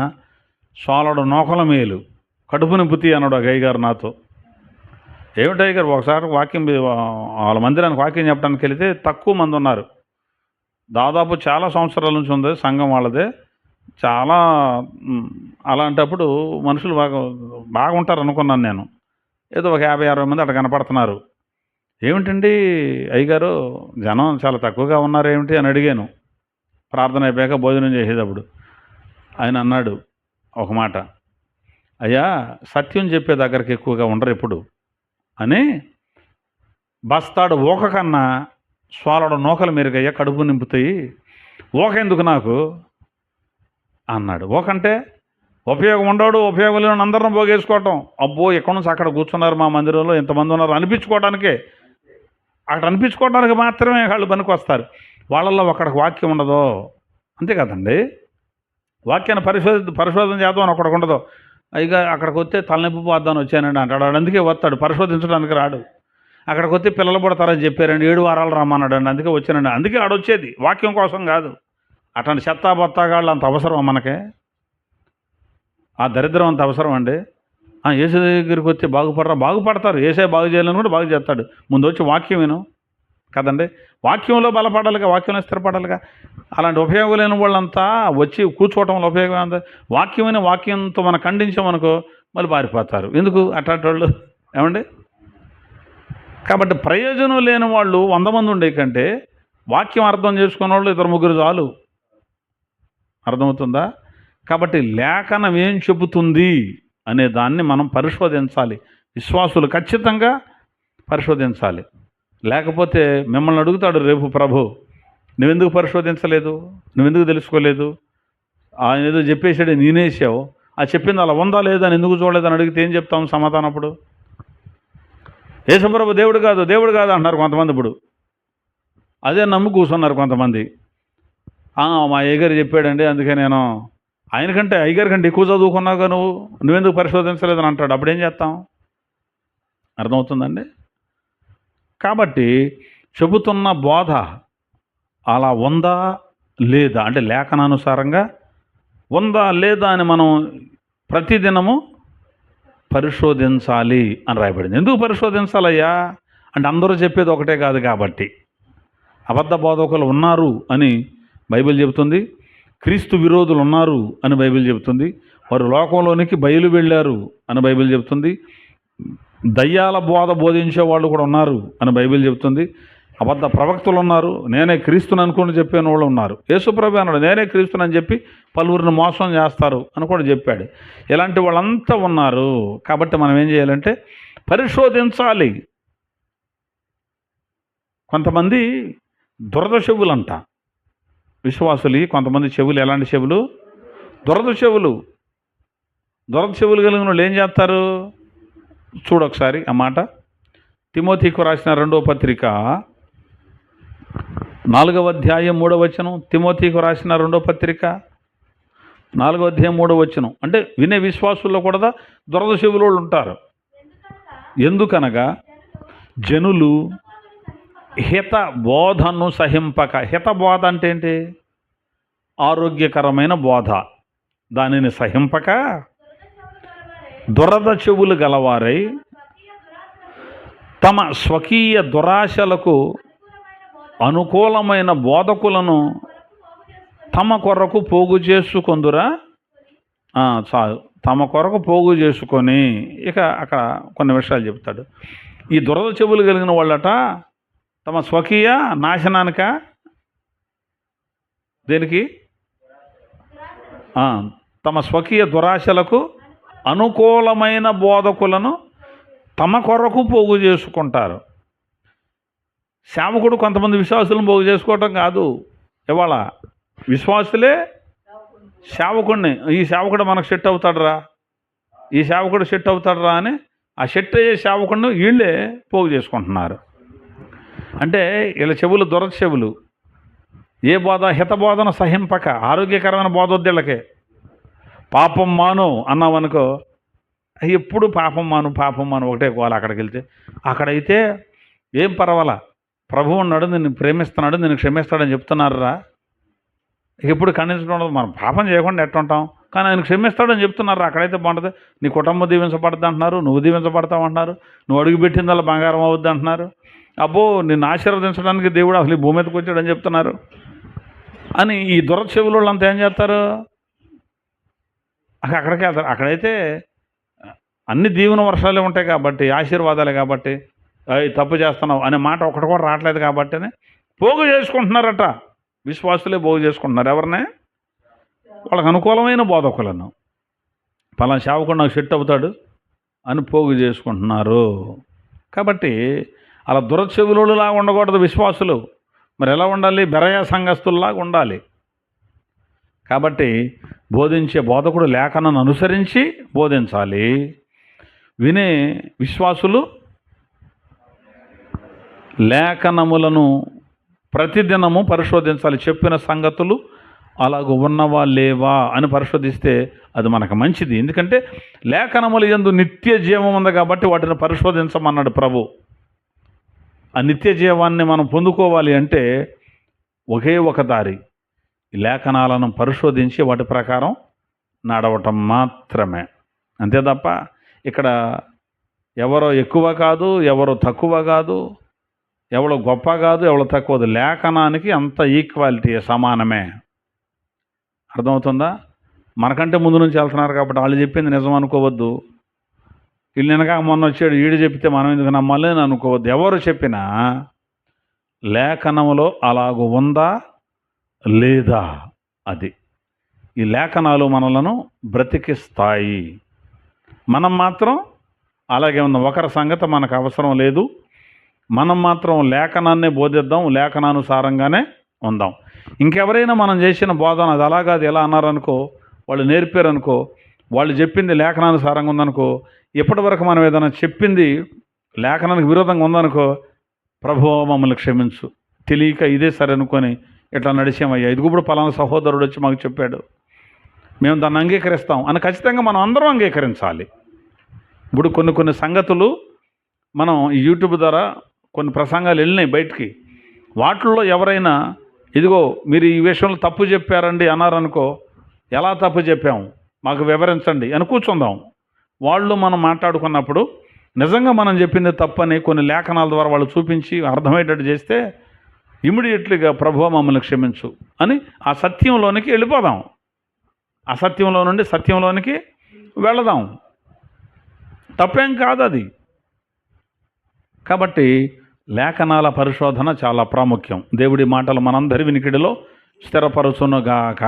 సోలడు నోకల మేలు, కడుపు నింపుతి అన్నాడు ఆ గయ్యగారు నాతో. ఏమిటి అయ్యగారు, ఒకసారి వాక్యం వాళ్ళ మందిరానికి వాక్యం చెప్పడానికి వెళితే తక్కువ మంది ఉన్నారు. దాదాపు చాలా సంవత్సరాల నుంచి ఉంది సంఘం వాళ్ళదే. చాలా అలాంటప్పుడు మనుషులు బాగుంటారు అనుకున్నాను నేను. ఏదో ఒక 50-60 మంది అక్కడ కనపడుతున్నారు. ఏమిటండి అయ్యగారు జనం చాలా తక్కువగా ఉన్నారు ఏమిటి అని అడిగాను. ప్రార్థన అయిపోయాక భోజనం చేసేటప్పుడు ఆయన అన్నాడు ఒక మాట, అయ్యా సత్యం చెప్పే దగ్గరికి ఎక్కువగా ఉండరు ఎప్పుడు అని. బస్తాడు ఊక కన్నా స్వాలడు నూకలు మెరుగయ్యా, కడుపు నింపుతాయి, ఊక ఎందుకు నాకు అన్నాడు. ఊకంటే ఉపయోగం ఉండడు, ఉపయోగం లేని అందరిని పోగేసుకోవటం. అబ్బో ఎక్కడి నుంచి అక్కడ కూర్చున్నారు మా మందిరంలో ఇంతమంది ఉన్నారు అనిపించుకోవడానికే, అక్కడ అనిపించుకోవడానికి మాత్రమే వాళ్ళు పనికి వస్తారు. వాళ్ళల్లో ఒకడికి వాక్యం ఉండదు, అంతే కదండి. వాక్యాన్ని పరిశోధన చేద్దాం అని ఒకడికి ఉండదు. అయిగా అక్కడికి వస్తే తలనొప్పి పోద్దామని వచ్చానండి అంటాడు. వాడు అందుకే వస్తాడు, పరిశోధించడానికి రాడు. అక్కడికి వస్తే పిల్లలు పుడతారని చెప్పారండి, 7 వారాలు రమ్మన్నాడు అండి, అందుకే వచ్చానండి. అందుకే ఆడొచ్చేది వాక్యం కోసం కాదు. అట్లాంటి చెత్తా బొత్తాగాళ్ళు అంత అవసరం మనకే? ఆ దరిద్రం అంత అవసరం అండి? ఏసే దగ్గరికి వచ్చి బాగుపడతారు. ఏసే బాగు చేయాలని కూడా బాగు చేస్తాడు. ముందు వచ్చి వాక్యం విను కదండి. వాక్యంలో బలపడాలిగా, వాక్యంలో స్థిరపడాలిగా. అలాంటి ఉపయోగం లేని వాళ్ళంతా వచ్చి కూర్చోవటంలో ఉపయోగం ఉంది. వాక్యమైన వాక్యంతో మనం ఖండించామనుకో మళ్ళీ పారిపోతారు. ఎందుకు అట్లాంటి వాళ్ళు ఏమండి? కాబట్టి ప్రయోజనం లేని వాళ్ళు 100 మంది ఉండే కంటే వాక్యం అర్థం చేసుకున్న వాళ్ళు 2-3 చాలు. అర్థమవుతుందా? కాబట్టి లేఖనం ఏం చెబుతుంది అనే దాన్ని మనం పరిశోధించాలి. విశ్వాసులు ఖచ్చితంగా పరిశోధించాలి. లేకపోతే మిమ్మల్ని అడుగుతాడు రేపు ప్రభు, నువ్వెందుకు పరిశోధించలేదు, నువ్వెందుకు తెలుసుకోలేదు, ఆయన ఏదో చెప్పేసాడు నేనేసావు, ఆ చెప్పింది అలా ఉందా లేదా అని ఎందుకు చూడలేదని అడిగితే ఏం చెప్తాం సమాధానం? అప్పుడు యేసుప్రభు దేవుడు కాదు అంటున్నారు కొంతమంది. ఇప్పుడు అదే నమ్ము కూర్చున్నారు కొంతమంది. మా అయ్యగారు చెప్పాడండి అందుకే నేను, ఆయనకంటే అయ్యగారి కంటే ఎక్కువ చదువుకున్నావుగా నువ్వెందుకు పరిశోధించలేదని అంటాడు. అప్పుడేం చేస్తాం? అర్థమవుతుందండి? కాబట్టి చెబుతున్న బోధ అలా ఉందా లేదా అంటే లేఖనానుసారంగా ఉందా లేదా అని మనం ప్రతిదినము పరిశోధించాలి అని రాయబడింది. ఎందుకు పరిశోధించాలయ్యా అంటే అందరూ చెప్పేది ఒకటే కాదు కాబట్టి. అబద్ధ బోధకులు ఉన్నారు అని బైబిల్ చెబుతుంది. క్రీస్తు విరోధులు ఉన్నారు అని బైబిల్ చెబుతుంది. వారు లోకంలోనికి బయలు వెళ్ళారు అని బైబిల్ చెబుతుంది. దయ్యాల బోధ బోధించే వాళ్ళు కూడా ఉన్నారు అని బైబిల్ చెబుతుంది. అబద్ధ ప్రవక్తలు ఉన్నారు, నేనే క్రీస్తుని అనుకుని చెప్పిన వాళ్ళు ఉన్నారు. యేసుప్రభు అన్నాడు నేనే క్రీస్తుని చెప్పి పలువురిని మోసం చేస్తారు అని కూడా చెప్పాడు. ఇలాంటి వాళ్ళంతా ఉన్నారు. కాబట్టి మనం ఏం చేయాలంటే పరిశోధించాలి. కొంతమంది దురద చెవులంట విశ్వాసులు. కొంతమంది చెవులు ఎలాంటి చెవులు? దురద చెవులు. దురద చెవులు కలిగిన వాళ్ళు ఏం చేస్తారు? చూడొకసారి ఆ మాట. తిమోతికి రాసిన 2వ పత్రిక 4వ అధ్యాయం 3వ వచనం. తిమోతికి రాసిన 2వ పత్రిక 4వ అధ్యాయం 3వ వచనం. అంటే వినే విశ్వాసుల్లో కూడా దురద చెవులు వాళ్ళు ఉంటారు. ఎందుకనగా జనులు హిత బోధను సహింపక. హిత బోధ అంటే ఏంటి? ఆరోగ్యకరమైన బోధ. దానిని సహింపక దురద చెవులు గలవారై తమ స్వకీయ దురాశలకు అనుకూలమైన బోధకులను తమ కొరకు పోగు చేసుకొందురా. తమ కొరకు పోగు చేసుకొని ఇక అక్కడ కొన్ని విషయాలు చెప్తాడు. ఈ దురద చెవులు కలిగిన వాళ్ళట తమ స్వకీయ నాశనానిక, దేనికి? తమ స్వకీయ దురాశలకు అనుకూలమైన బోధకులను తమ కొరకు పోగు చేసుకుంటారు. సేవకుడు కొంతమంది విశ్వాసులను పోగు చేసుకోవటం కాదు. ఇవాళ విశ్వాసులే సేవకుడిని, ఈ సేవకుడు మనకు సెట్ అవుతాడురా, ఈ సేవకుడు సెట్ అవుతాడురా అని ఆ సెట్ అయ్యే సేవకుడిని వీళ్ళే పోగు చేసుకుంటున్నారు. అంటే వీళ్ళ చెవులు దురద చెవులు. ఏ బోధ? హితబోధన సహింపక. ఆరోగ్యకరమైన బోధ వద్దు వీళ్ళకే. పాపం మాను అన్నామనుకో, ఎప్పుడు పాపం మాను ఒకటే కోవాలి. అక్కడికి వెళ్తే అక్కడైతే ఏం పర్వాలా, ప్రభువు ఉన్నాడు, నిన్ను ప్రేమిస్తున్నాడు, నిన్ను క్షమిస్తాడని చెప్తున్నారా. ఎప్పుడు ఖండించడం. మనం పాపం చేయకుండా ఎట్టుంటాం, కానీ ఆయన క్షమిస్తాడని చెప్తున్నారు. అక్కడైతే బాగుంటుంది. నీ కుటుంబం దీవించబడుద్ది అంటున్నారు, నువ్వు దీవించబడతావు అంటున్నారు, నువ్వు అడుగుపెట్టిందల్లా బంగారం అవుద్ది అంటున్నారు. అబ్బో నిన్ను ఆశీర్వదించడానికి దేవుడు అసలు ఈ భూమి మీదకి వచ్చాడని చెప్తున్నారు అని ఈ దురద చెవులు వాళ్ళంతా ఏం చేస్తారు? అక్కడికి వెళ్తారు. అక్కడైతే అన్ని దీవెన వర్షాలే ఉంటాయి కాబట్టి, ఆశీర్వాదాలే కాబట్టి, తప్పు చేస్తున్నావు అనే మాట ఒకటి కూడా రావట్లేదు కాబట్టినే పోగు చేసుకుంటున్నారట. విశ్వాసులే పోగు చేసుకుంటున్నారు. ఎవరినే? వాళ్ళకు అనుకూలమైన బోధకులను. పలానా సేవకుడు నాకు సెట్ అవుతాడు అని పోగు చేసుకుంటున్నారు. కాబట్టి అలా దురచెవులులాగా ఉండకూడదు విశ్వాసులు. మరి ఎలా ఉండాలి? బెరయా సంఘస్థుల్లాగా ఉండాలి. కాబట్టి బోధించే బోధకుడు లేఖనాన్ని అనుసరించి బోధించాలి. వినే విశ్వాసులు లేఖనములను ప్రతిదినము పరిశోధించాలి. చెప్పిన సంగతులు అలాగ ఉన్నవా లేవా అని పరిశోధిస్తే అది మనకు మంచిది. ఎందుకంటే లేఖనముల యందు నిత్య జీవం ఉంది కాబట్టి వాటిని పరిశోధించమన్నాడు ప్రభు. ఆ నిత్య జీవాన్ని మనం పొందుకోవాలి అంటే ఒకే ఒక దారి, ఈ లేఖనాలను పరిశోధించి వాటి ప్రకారం నడవటం మాత్రమే. అంతే తప్ప ఇక్కడ ఎవరో ఎక్కువ కాదు, ఎవరో తక్కువ కాదు, ఎవరో గొప్ప కాదు, ఎవరో తక్కువ. లేఖనానికి అంత ఈక్వాలిటీ, సమానమే. అర్థమవుతుందా? మనకంటే ముందు నుంచి వెళ్తున్నారు కాబట్టి వాళ్ళు చెప్పింది నిజం అనుకోవద్దు. వీళ్ళు వెనక మొన్న వచ్చాడు వీడు చెప్తే మనం ఎందుకు నమ్మాలి అని అనుకోవద్దు. ఎవరు చెప్పినా లేఖనంలో అలాగూ ఉందా లేదా, అది ఈ లేఖనాలు మనలను బ్రతికిస్తాయి. మనం మాత్రం అలాగే ఉన్నాం. ఒకరి సంగతి మనకు అవసరం లేదు. మనం మాత్రం లేఖనాన్నే బోధిద్దాం, లేఖనానుసారంగానే ఉందాం. ఇంకెవరైనా మనం చేసిన బోధన అది అలాగా అది ఎలా అన్నారనుకో, వాళ్ళు నేర్పారనుకో, వాళ్ళు చెప్పింది లేఖనానుసారంగా ఉందనుకో, ఇప్పటి వరకు మనం ఏదైనా చెప్పింది లేఖనానికి విరోధంగా ఉందనుకో, ప్రభువా మమ్మల్ని క్షమించు, తెలియక ఇదే సరే అనుకొని ఇట్లా నడిచామయ్యా, ఇది ఇప్పుడు పలానా సహోదరుడు వచ్చి మాకు చెప్పాడు, మేము దాన్ని అంగీకరిస్తాం అని ఖచ్చితంగా మనం అందరం అంగీకరించాలి. ఇప్పుడు కొన్ని సంగతులు మనం యూట్యూబ్ ద్వారా కొన్ని ప్రసంగాలు వెళ్ళినాయి బయటికి. వాటిల్లో ఎవరైనా ఇదిగో మీరు ఈ విషయంలో తప్పు చెప్పారండి అన్నారనుకో, ఎలా తప్పు చెప్పాం, మాకు వివరించండి అని కూర్చుందాం. వాళ్ళు మనం మాట్లాడుకున్నప్పుడు నిజంగా మనం చెప్పింది తప్పని కొన్ని లేఖనాల ద్వారా వాళ్ళు చూపించి అర్థమయ్యేటట్టు చేస్తే ఇమీడియట్లీగా ప్రభువా మమ్మల్ని క్షమించు అని ఆ సత్యంలోనికి వెళ్ళిపోదాం. అసత్యంలో నుండి సత్యంలోనికి వెళదాం. తప్పేం కాదు అది. కాబట్టి లేఖనాల పరిశోధన చాలా ప్రాముఖ్యం. దేవుడి మాటలు మనందరి వినికిడిలో స్థిరపరచునుగాక.